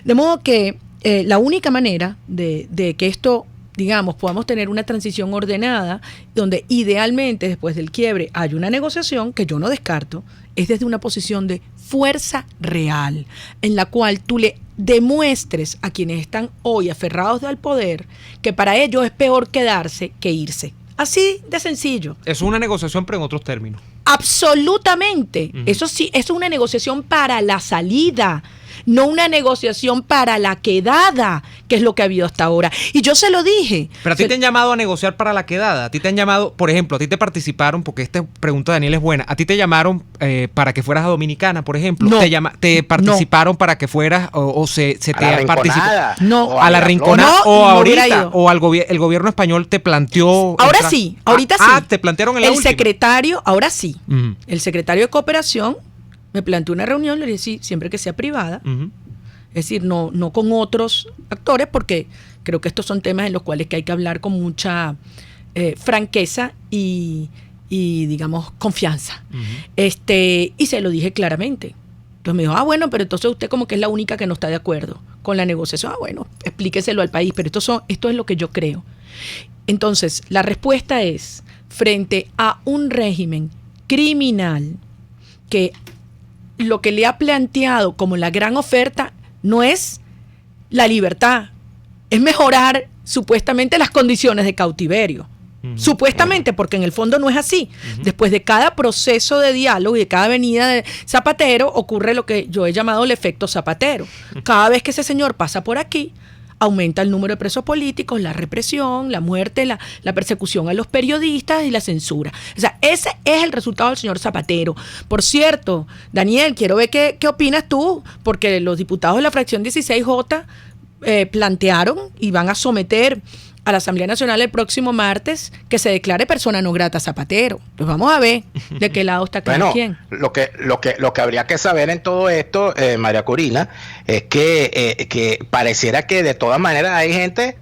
De modo que la única manera de que esto, digamos, podamos tener una transición ordenada, donde idealmente después del quiebre haya una negociación, que yo no descarto, es desde una posición de fuerza real, en la cual tú le demuestres a quienes están hoy aferrados al poder que para ellos es peor quedarse que irse. Así de sencillo. Es una negociación, pero en otros términos. Absolutamente. Eso sí, es una negociación para la salida, no una negociación para la quedada, que es lo que ha habido hasta ahora. Y yo se lo dije. Pero a ti te han llamado a negociar para la quedada. A ti te han llamado, por ejemplo, a ti te participaron, porque esta pregunta de Daniel es buena, a ti te llamaron para que fueras a Dominicana, por ejemplo. No. Te participaron para que fueras, o se te participó. No. A la Rinconada, o no ahorita, o el gobierno español te planteó. Ahora sí, ahorita sí. Te plantearon en la última. Secretario, ahora sí. El secretario de Cooperación me planteó una reunión, le dije, sí, siempre que sea privada. Es decir, no con otros actores, porque creo que estos son temas en los cuales que hay que hablar con mucha franqueza y digamos, confianza. Y se lo dije claramente. Entonces me dijo, bueno, pero entonces usted como que es la única que no está de acuerdo con la negociación. Bueno, explíqueselo al país, pero esto es lo que yo creo. Entonces, la respuesta es, frente a un régimen criminal que lo que le ha planteado como la gran oferta no es la libertad, es mejorar supuestamente las condiciones de cautiverio. Supuestamente, porque en el fondo no es así. Después de cada proceso de diálogo y de cada venida de Zapatero, ocurre lo que yo he llamado el efecto Zapatero. Cada vez que ese señor pasa por aquí, aumenta el número de presos políticos, la represión, la muerte, la persecución a los periodistas y la censura. O sea, ese es el resultado del señor Zapatero. Por cierto, Daniel, quiero ver qué opinas tú, porque los diputados de la fracción 16J plantearon y van a someter a la Asamblea Nacional el próximo martes que se declare persona no grata Zapatero. Pues vamos a ver de qué lado está cada quien. Lo que habría que saber en todo esto, María Corina, es que pareciera que de todas maneras hay gente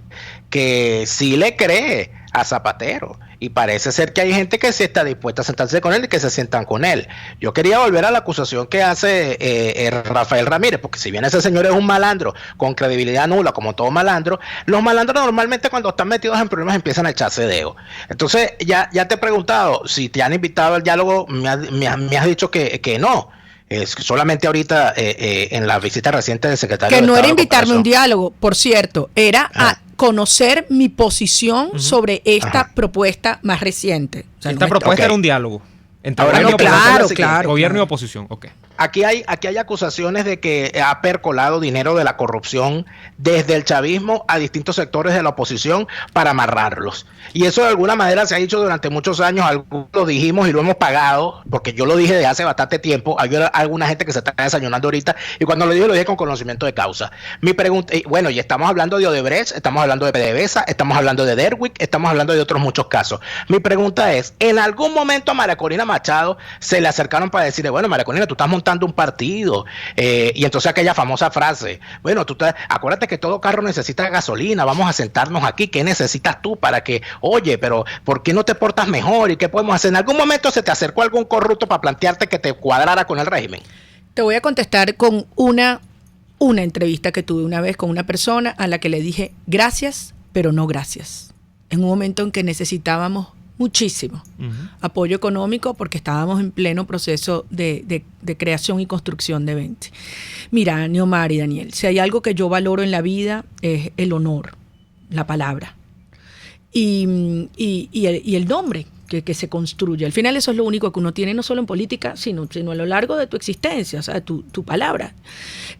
que sí le cree a Zapatero. Y parece ser que hay gente que sí está dispuesta a sentarse con él y que se sientan con él. Yo quería volver a la acusación que hace Rafael Ramírez, porque si bien ese señor es un malandro con credibilidad nula, como todo malandro, los malandros normalmente cuando están metidos en problemas empiezan a echarse dedo. Entonces, ya te he preguntado si te han invitado al diálogo, me has dicho que no. Solamente ahorita en la visita reciente del secretario que de no Estado era invitarme a un de diálogo, por cierto, era a conocer mi posición sobre esta propuesta más reciente. O sea, esta propuesta era un diálogo entre gobierno y oposición. Ok. Aquí hay acusaciones de que ha percolado dinero de la corrupción desde el chavismo a distintos sectores de la oposición para amarrarlos. Y eso de alguna manera se ha dicho durante muchos años, algunos lo dijimos y lo hemos pagado, porque yo lo dije desde hace bastante tiempo. Hay alguna gente que se está desayunando ahorita, y cuando lo dije con conocimiento de causa. Mi pregunta, bueno, y estamos hablando de Odebrecht, estamos hablando de PDVSA, estamos hablando de Derwick, estamos hablando de otros muchos casos. Mi pregunta es, ¿en algún momento a María Corina Machado se le acercaron para decirle, bueno, María Corina, tú estás montando un partido, y entonces aquella famosa frase, bueno, acuérdate que todo carro necesita gasolina, vamos a sentarnos aquí, ¿qué necesitas tú para que, oye, pero ¿por qué no te portas mejor? ¿Y qué podemos hacer? ¿En algún momento se te acercó algún corrupto para plantearte que te cuadrara con el régimen? Te voy a contestar con una entrevista que tuve una vez con una persona a la que le dije gracias, pero no gracias, en un momento en que necesitábamos muchísimo apoyo económico porque estábamos en pleno proceso de creación y construcción de Venti. Mira, Neomar y Daniel, si hay algo que yo valoro en la vida es el honor, la palabra y el nombre que se construye. Al final eso es lo único que uno tiene, no solo en política, sino a lo largo de tu existencia, o sea, tu palabra.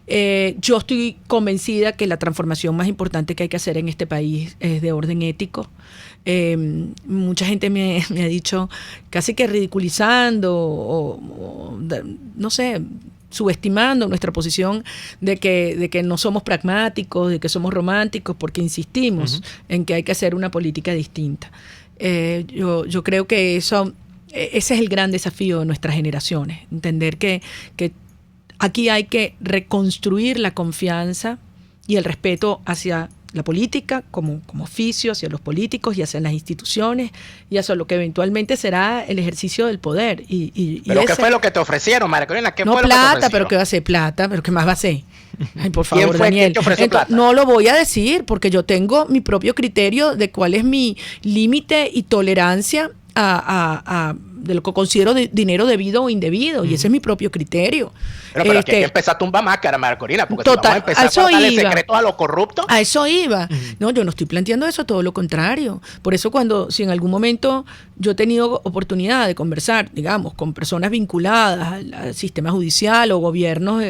Yo estoy convencida que la transformación más importante que hay que hacer en este país es de orden ético. Mucha gente me ha dicho, casi que ridiculizando o no sé, subestimando nuestra posición de que no somos pragmáticos, de que somos románticos, porque insistimos en que hay que hacer una política distinta. Yo creo que ese es el gran desafío de nuestras generaciones, entender que aquí hay que reconstruir la confianza y el respeto hacia la política como oficio, hacia los políticos y hacia las instituciones y hacia lo que eventualmente será el ejercicio del poder. ¿Pero qué fue lo que te ofrecieron, María Corina? ¿Qué no fue plata, lo que te ofrecieron? pero ¿qué va a ser plata? ¿Pero qué más va a ser? Ay, por favor, ¿Quién fue Daniel. quien te ofreció plata? No lo voy a decir porque yo tengo mi propio criterio de cuál es mi límite y tolerancia de lo que considero dinero debido o indebido, y ese es mi propio criterio. Pero aquí hay que empezar a tumbar máscara, María Corina, porque total, si vamos a empezar a darle secretos a los corruptos. A eso iba. No, yo no estoy planteando eso, todo lo contrario. Por eso si en algún momento yo he tenido oportunidad de conversar, digamos, con personas vinculadas al sistema judicial o gobiernos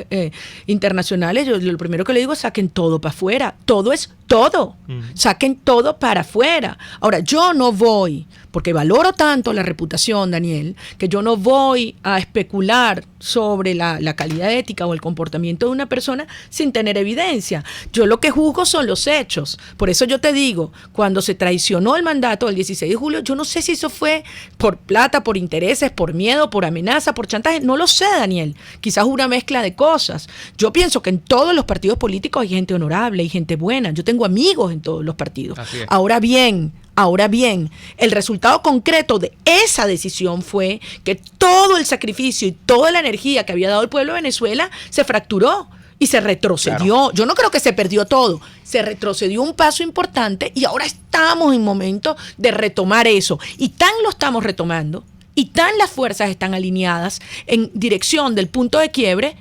internacionales, yo lo primero que le digo es saquen todo para afuera. Todo es todo. Saquen todo para afuera. Ahora, yo no voy, porque valoro tanto la reputación, Daniel, que yo no voy a especular sobre la calidad ética o el comportamiento de una persona sin tener evidencia. Yo lo que juzgo son los hechos. Por eso yo te digo, cuando se traicionó el mandato del 16 de julio, yo no sé si eso fue por plata, por intereses, por miedo, por amenaza, por chantaje. No lo sé, Daniel. Quizás una mezcla de cosas. Yo pienso que en todos los partidos políticos hay gente honorable, hay gente buena. Yo tengo amigos en todos los partidos. Ahora bien, el resultado concreto de esa decisión fue que todo el sacrificio y toda la energía que había dado el pueblo de Venezuela se fracturó y se retrocedió. Claro. Yo no creo que se perdió todo, se retrocedió un paso importante y ahora estamos en momento de retomar eso. Y tan lo estamos retomando y tan las fuerzas están alineadas en dirección del punto de quiebre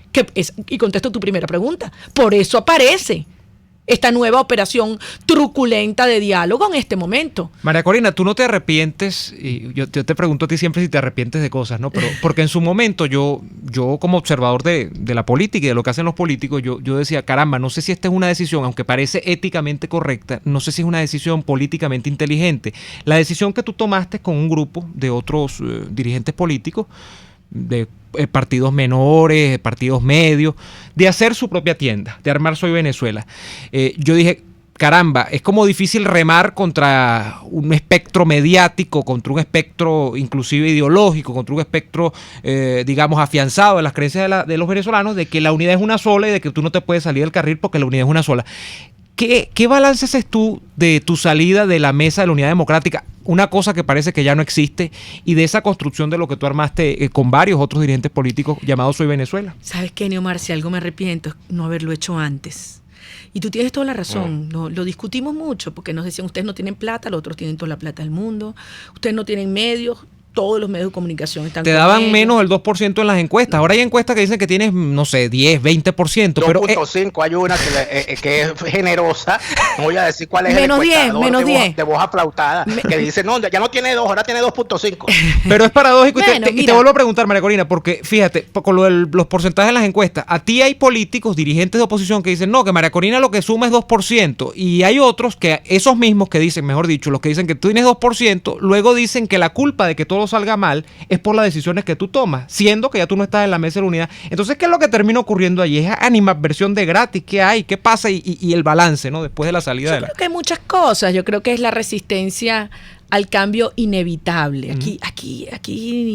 y contesto tu primera pregunta, por eso aparece esta nueva operación truculenta de diálogo en este momento. María Corina, tú no te arrepientes, y yo te pregunto a ti siempre si te arrepientes de cosas, ¿no? Pero porque en su momento yo como observador de la política y de lo que hacen los políticos, yo decía, caramba, no sé si esta es una decisión, aunque parece éticamente correcta, no sé si es una decisión políticamente inteligente. La decisión que tú tomaste con un grupo de otros dirigentes políticos, de partidos menores, partidos medios, de hacer su propia tienda, de armar Soy Venezuela. Yo dije, caramba, es como difícil remar contra un espectro mediático, contra un espectro inclusive ideológico, contra un espectro, digamos, afianzado de las creencias de los venezolanos, de que la unidad es una sola y de que tú no te puedes salir del carril porque la unidad es una sola. ¿Qué balance haces tú de tu salida de la mesa de la Unidad Democrática? Una cosa que parece que ya no existe, y de esa construcción de lo que tú armaste con varios otros dirigentes políticos llamados Soy Venezuela. ¿Sabes qué, Neomar? Si algo me arrepiento es no haberlo hecho antes. Y tú tienes toda la razón, ¿no? Lo discutimos mucho porque nos decían, ustedes no tienen plata, los otros tienen toda la plata del mundo, ustedes no tienen medios, todos los medios de comunicación están te daban menos del 2% en las encuestas. Ahora hay encuestas que dicen que tienes, no sé, 10, 20%. 2.5, hay una que es generosa. No voy a decir cuál es menos el encuestador 10, menos 10. De voz aplautada, que dice, no, ya no tiene 2, ahora tiene 2.5. Pero es paradójico. Y te vuelvo a preguntar, María Corina, porque fíjate, con lo de los porcentajes en las encuestas, a ti hay políticos, dirigentes de oposición que dicen, no, que María Corina lo que suma es 2%. Y hay otros que, esos mismos que dicen, mejor dicho, los que dicen que tú tienes 2%, luego dicen que la culpa de que todo salga mal es por las decisiones que tú tomas, siendo que ya tú no estás en la mesa de la unidad. Entonces, ¿qué es lo que termina ocurriendo allí? Es animadversión de gratis, ¿qué hay? ¿Qué pasa? Y el balance, ¿no? Después de la salida Yo creo que hay muchas cosas. Yo creo que es la resistencia al cambio inevitable. Aquí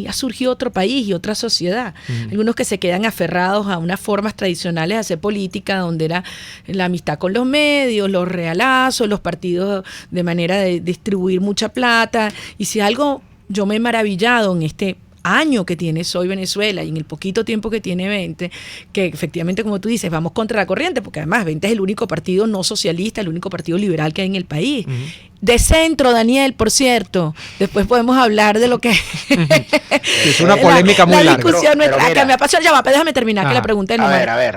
ha surgido otro país y otra sociedad. Algunos que se quedan aferrados a unas formas tradicionales de hacer política, donde era la amistad con los medios, los realazos, los partidos de manera de distribuir mucha plata. Y si algo yo me he maravillado en este año que tiene Soy Venezuela y en el poquito tiempo que tiene 20, que efectivamente, como tú dices, vamos contra la corriente, porque además 20 es el único partido no socialista, el único partido liberal que hay en el país. De centro, Daniel, por cierto. Después podemos hablar de lo que es una polémica muy larga. La discusión que me apasiona. Ya va, déjame terminar, que la pregunta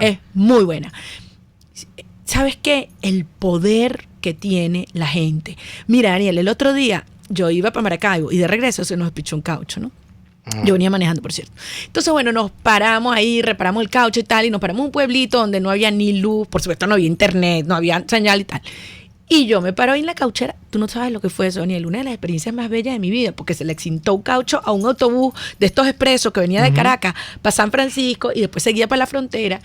es muy buena. ¿Sabes qué? El poder que tiene la gente. Mira, Daniel, el otro día yo iba para Maracaibo y de regreso se nos despichó un caucho, ¿no? Yo venía manejando, por cierto. Entonces, bueno, nos paramos ahí, reparamos el caucho y tal, y nos paramos en un pueblito donde no había ni luz, por supuesto no había internet, no había señal y tal. Y yo me paro ahí en la cauchera. Tú no sabes lo que fue eso, Daniel. Una de las experiencias más bellas de mi vida, porque se le excintó un caucho a un autobús de estos expresos que venía de Caracas para San Francisco y después seguía para la frontera.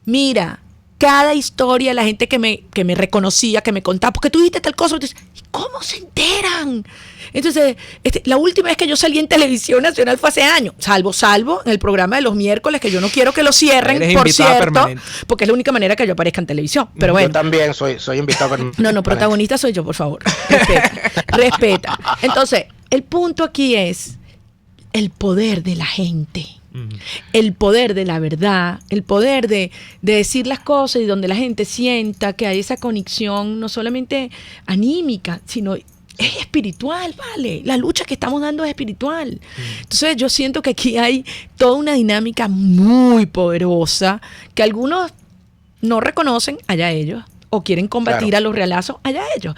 Mira, cada historia, la gente que me reconocía, que me contaba, porque tú dijiste tal cosa, ¿y cómo se enteran? Entonces, la última vez que yo salí en televisión nacional fue hace años, salvo en el programa de los miércoles, que yo no quiero que lo cierren, por cierto, permanente. Porque es la única manera que yo aparezca en televisión. Pero bueno. Yo también soy invitado permanente. No, protagonista soy yo, por favor. Respeta. Entonces, el punto aquí es el poder de la gente. El poder de la verdad, el poder de decir las cosas y donde la gente sienta que hay esa conexión no solamente anímica, sino es espiritual, ¿vale? La lucha que estamos dando es espiritual. Entonces yo siento que aquí hay toda una dinámica muy poderosa que algunos no reconocen, allá ellos, o quieren combatir a los realazos, allá ellos.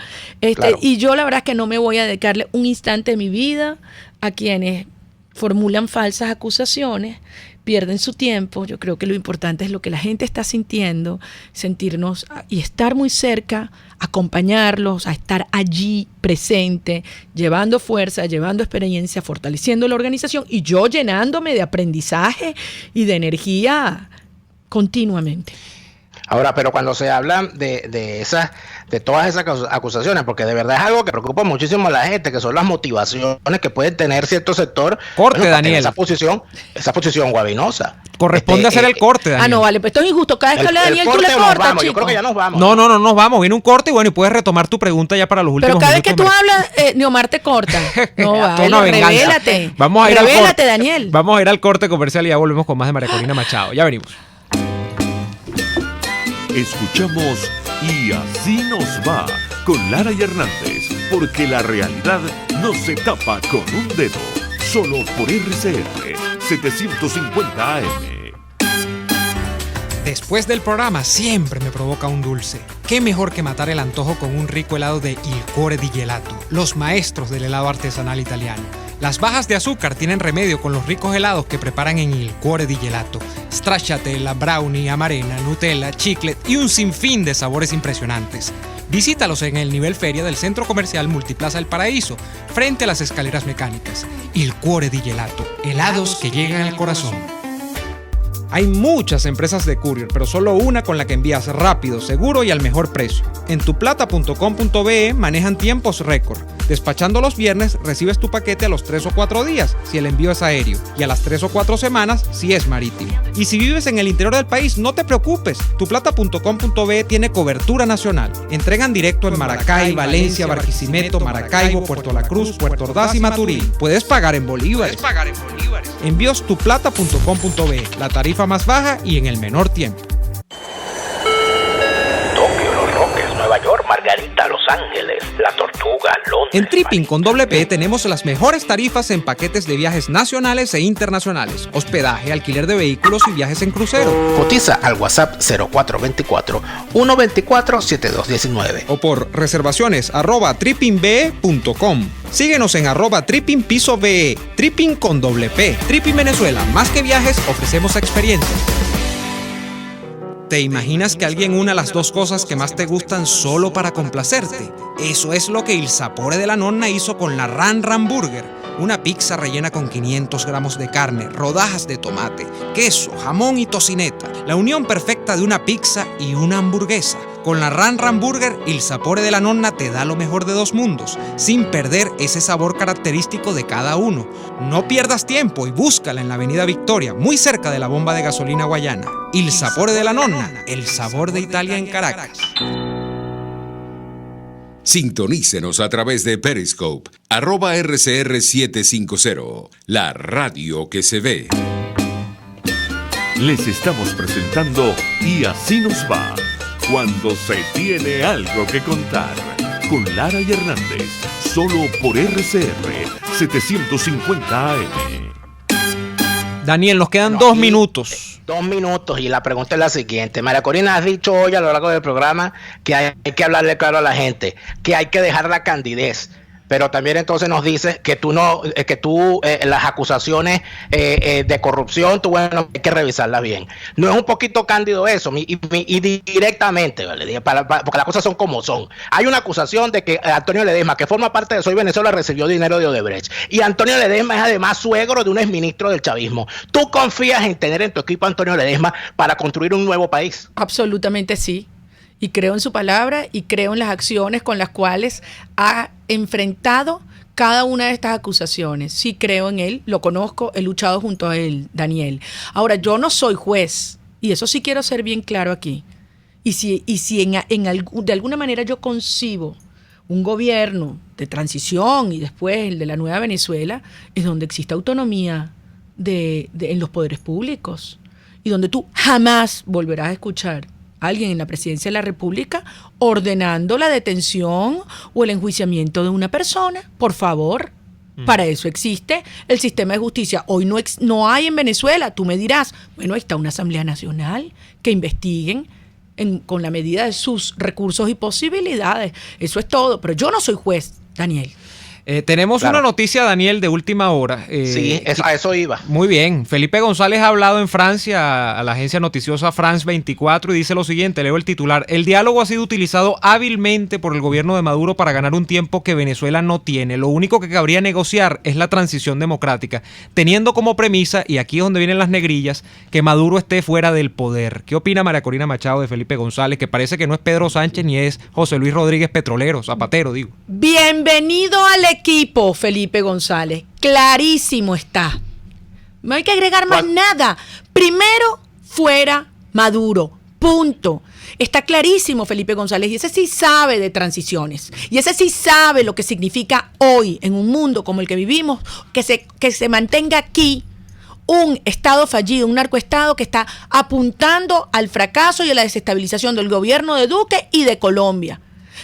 Y yo la verdad es que no me voy a dedicarle un instante de mi vida a quienes formulan falsas acusaciones, pierden su tiempo. Yo creo que lo importante es lo que la gente está sintiendo, sentirnos y estar muy cerca, acompañarlos, a estar allí presente, llevando fuerza, llevando experiencia, fortaleciendo la organización y yo llenándome de aprendizaje y de energía continuamente. Ahora, pero cuando se habla de todas esas acusaciones, porque de verdad es algo que preocupa muchísimo a la gente, que son las motivaciones que puede tener cierto sector. Corte, Daniel. Esa posición guabinosa. Corresponde hacer el corte, Daniel. No, vale, pues esto es injusto. Cada vez que habla Daniel, tú le cortas, chico. Yo creo que ya nos vamos. No nos vamos. Viene un corte y puedes retomar tu pregunta ya para los últimos minutos. Pero cada minutos. Vez que tú hablas, Neomar te corta. No, vale, revélate. Revélate, Daniel. Vamos a ir al corte comercial y ya volvemos con más de María Corina Machado. Ya venimos. Escuchamos Y Así Nos Va con Lara y Hernández, porque la realidad no se tapa con un dedo, solo por RCR 750 AM. Después del programa siempre me provoca un dulce. ¿Qué mejor que matar el antojo con un rico helado de Il Cuore di Gelato, los maestros del helado artesanal italiano? Las bajas de azúcar tienen remedio con los ricos helados que preparan en Il Cuore di Gelato. Stracciatella, brownie, amarena, Nutella, chiclet y un sinfín de sabores impresionantes. Visítalos en el nivel feria del Centro Comercial Multiplaza El Paraíso, frente a las escaleras mecánicas. Il Cuore di Gelato, helados que llegan al corazón. Hay muchas empresas de courier, pero solo una con la que envías rápido, seguro y al mejor precio. En tuplata.com.be manejan tiempos récord. Despachando los viernes, recibes tu paquete a los 3 o 4 días, si el envío es aéreo, y a las 3 o 4 semanas, si es marítimo. Y si vives en el interior del país, no te preocupes. Tuplata.com.be tiene cobertura nacional. Entregan directo en Maracay, Valencia, Barquisimeto, Maracaibo, Puerto La Cruz, Puerto Ordaz y Maturín. Puedes pagar en bolívares. Envíos tuplata.com.be, la tarifa más baja y en el menor tiempo. Tokio, Los Roques, Nueva York, Margarita, Los Ángeles, La Tortuga, Londres, En Tripping con P tenemos las mejores tarifas en paquetes de viajes nacionales e internacionales, hospedaje, alquiler de vehículos y viajes en crucero. Cotiza al WhatsApp 0424-124-7219 o por reservaciones @trippingbe.com. Síguenos en @trippingpisobe. Tripping con P. Tripping Venezuela, más que viajes, ofrecemos experiencias. ¿Te imaginas que alguien una las dos cosas que más te gustan solo para complacerte? Eso es lo que Il Sapore della Nonna hizo con la Ran Ran Burger. Una pizza rellena con 500 gramos de carne, rodajas de tomate, queso, jamón y tocineta. La unión perfecta de una pizza y una hamburguesa. Con la Ran Ran Burger, Il Sapore della Nonna te da lo mejor de dos mundos, sin perder ese sabor característico de cada uno. No pierdas tiempo y búscala en la Avenida Victoria, muy cerca de la bomba de gasolina Guayana. Il Sapore della Nonna, el sabor de Italia en Caracas. Sintonícenos a través de Periscope, @RCR750, la radio que se ve. Les estamos presentando Y así nos va, cuando se tiene algo que contar, con Lara y Hernández, solo por RCR 750 AM. Daniel, nos quedan 2 minutos. 2 minutos y la pregunta es la siguiente. María Corina, has dicho hoy a lo largo del programa que hay que hablarle claro a la gente, que hay que dejar la candidez. Pero también entonces nos dices que las acusaciones de corrupción, bueno, hay que revisarlas bien. No es un poquito cándido eso, y directamente, ¿vale? Porque las cosas son como son. Hay una acusación de que Antonio Ledesma, que forma parte de Soy Venezuela, recibió dinero de Odebrecht. Y Antonio Ledesma es además suegro de un exministro del chavismo. ¿Tú confías en tener en tu equipo a Antonio Ledesma para construir un nuevo país? Absolutamente sí. Y creo en su palabra y creo en las acciones con las cuales ha enfrentado cada una de estas acusaciones. Sí creo en él, lo conozco, he luchado junto a él, Daniel. Ahora, yo no soy juez, y eso sí quiero ser bien claro aquí. Y si de alguna manera yo concibo un gobierno de transición y después el de la nueva Venezuela, es donde existe autonomía en los poderes públicos y donde tú jamás volverás a escuchar alguien en la presidencia de la República ordenando la detención o el enjuiciamiento de una persona. Por favor, para eso existe el sistema de justicia. Hoy no hay en Venezuela. Tú me dirás, bueno, ahí está una Asamblea Nacional que investiguen con la medida de sus recursos y posibilidades. Eso es todo. Pero yo no soy juez, Daniel. Tenemos una noticia, Daniel, de última hora. Sí, a eso iba. Muy bien. Felipe González ha hablado en Francia a la agencia noticiosa France 24 y dice lo siguiente, leo el titular. El diálogo ha sido utilizado hábilmente por el gobierno de Maduro para ganar un tiempo que Venezuela no tiene. Lo único que cabría negociar es la transición democrática, teniendo como premisa, y aquí es donde vienen las negrillas, que Maduro esté fuera del poder. ¿Qué opina María Corina Machado de Felipe González? Que parece que no es Pedro Sánchez ni es José Luis Rodríguez Petrolero, Zapatero, digo. Bienvenido al equipo, Felipe González. Clarísimo está. No hay que agregar más nada. Primero, fuera Maduro. Punto. Está clarísimo, Felipe González, y ese sí sabe de transiciones. Y ese sí sabe lo que significa hoy, en un mundo como el que vivimos, que se mantenga aquí un Estado fallido, un narcoestado que está apuntando al fracaso y a la desestabilización del gobierno de Duque y de Colombia.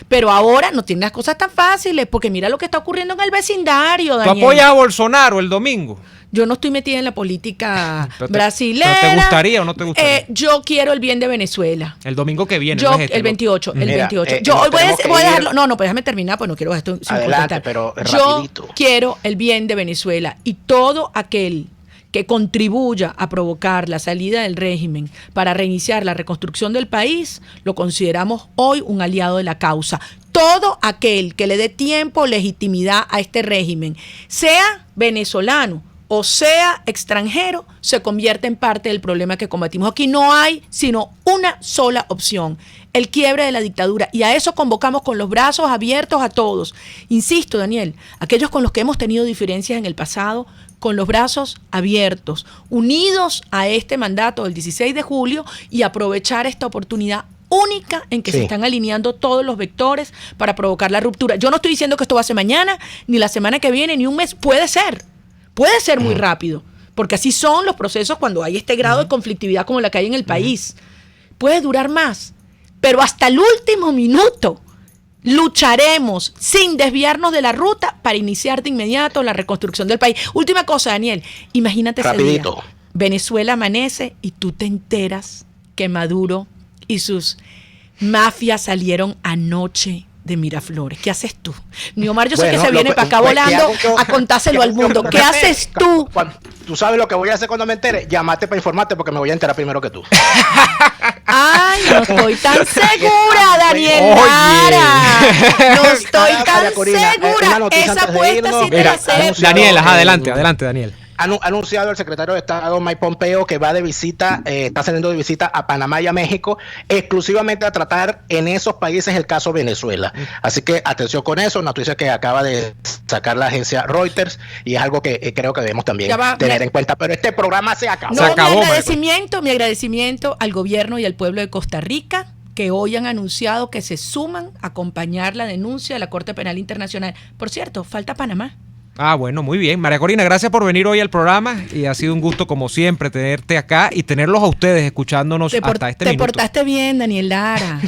Pero ahora no tiene las cosas tan fáciles, porque mira lo que está ocurriendo en el vecindario, Daniel. ¿Tú apoyas a Bolsonaro el domingo? Yo no estoy metida en la política brasileña. ¿Pero te gustaría o no te gustaría? Yo quiero el bien de Venezuela. El domingo que viene. Yo, no es el 28, el 28. Yo no hoy voy a dejarlo. No, pues déjame terminar, pues no quiero esto sin adelante, contestar. pero rapidito. Yo quiero el bien de Venezuela y todo aquel que contribuya a provocar la salida del régimen para reiniciar la reconstrucción del país, lo consideramos hoy un aliado de la causa. Todo aquel que le dé tiempo, legitimidad a este régimen, sea venezolano o sea extranjero, se convierte en parte del problema que combatimos. Aquí no hay sino una sola opción, el quiebre de la dictadura, y a eso convocamos con los brazos abiertos a todos. Insisto, Daniel, aquellos con los que hemos tenido diferencias en el pasado, con los brazos abiertos, unidos a este mandato del 16 de julio y aprovechar esta oportunidad única en que se están alineando todos los vectores para provocar la ruptura. Yo no estoy diciendo que esto va a ser mañana, ni la semana que viene, ni un mes. Puede ser muy rápido, porque así son los procesos cuando hay este grado de conflictividad como la que hay en el país. Puede durar más, pero hasta el último minuto lucharemos sin desviarnos de la ruta para iniciar de inmediato la reconstrucción del país. Última cosa, Daniel, imagínate ese día. Venezuela amanece y tú te enteras que Maduro y sus mafias salieron anoche de Miraflores. ¿Qué haces tú? Niomar, yo sé que se viene para acá volando a contárselo al mundo. ¿Qué haces tú? Tú sabes lo que voy a hacer cuando me entere. Llámate para informarte porque me voy a enterar primero que tú. Ay, no estoy tan segura, Daniel Lara. No estoy tan segura. Esa apuesta sí te la acepto. Daniel, adelante, Daniel. Ha anunciado el secretario de Estado Mike Pompeo que va de visita, está saliendo de visita a Panamá y a México, exclusivamente a tratar en esos países el caso Venezuela. Así que atención con eso, noticia que acaba de sacar la agencia Reuters y es algo que creo que debemos también tener en cuenta. Pero este programa se acabó. No, mi agradecimiento al gobierno y al pueblo de Costa Rica, que hoy han anunciado que se suman a acompañar la denuncia de la Corte Penal Internacional. Por cierto, falta Panamá. Ah, bueno, muy bien. María Corina, gracias por venir hoy al programa y ha sido un gusto como siempre tenerte acá y tenerlos a ustedes escuchándonos hasta este minuto. Te portaste bien, Daniel Lara.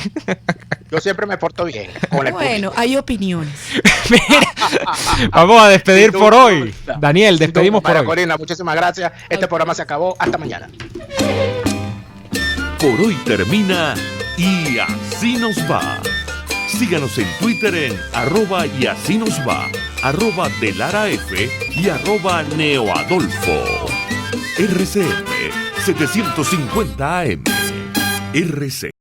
Yo siempre me porto bien. Bueno, hay opiniones. Vamos a despedir por hoy. Daniel, despedimos por hoy. María Corina, muchísimas gracias. Este programa se acabó. Hasta mañana. Por hoy termina Y Así Nos Va. Síganos en Twitter en @y así nos va, @delaraf y @neoadolfo. RCF 750 AM. RC.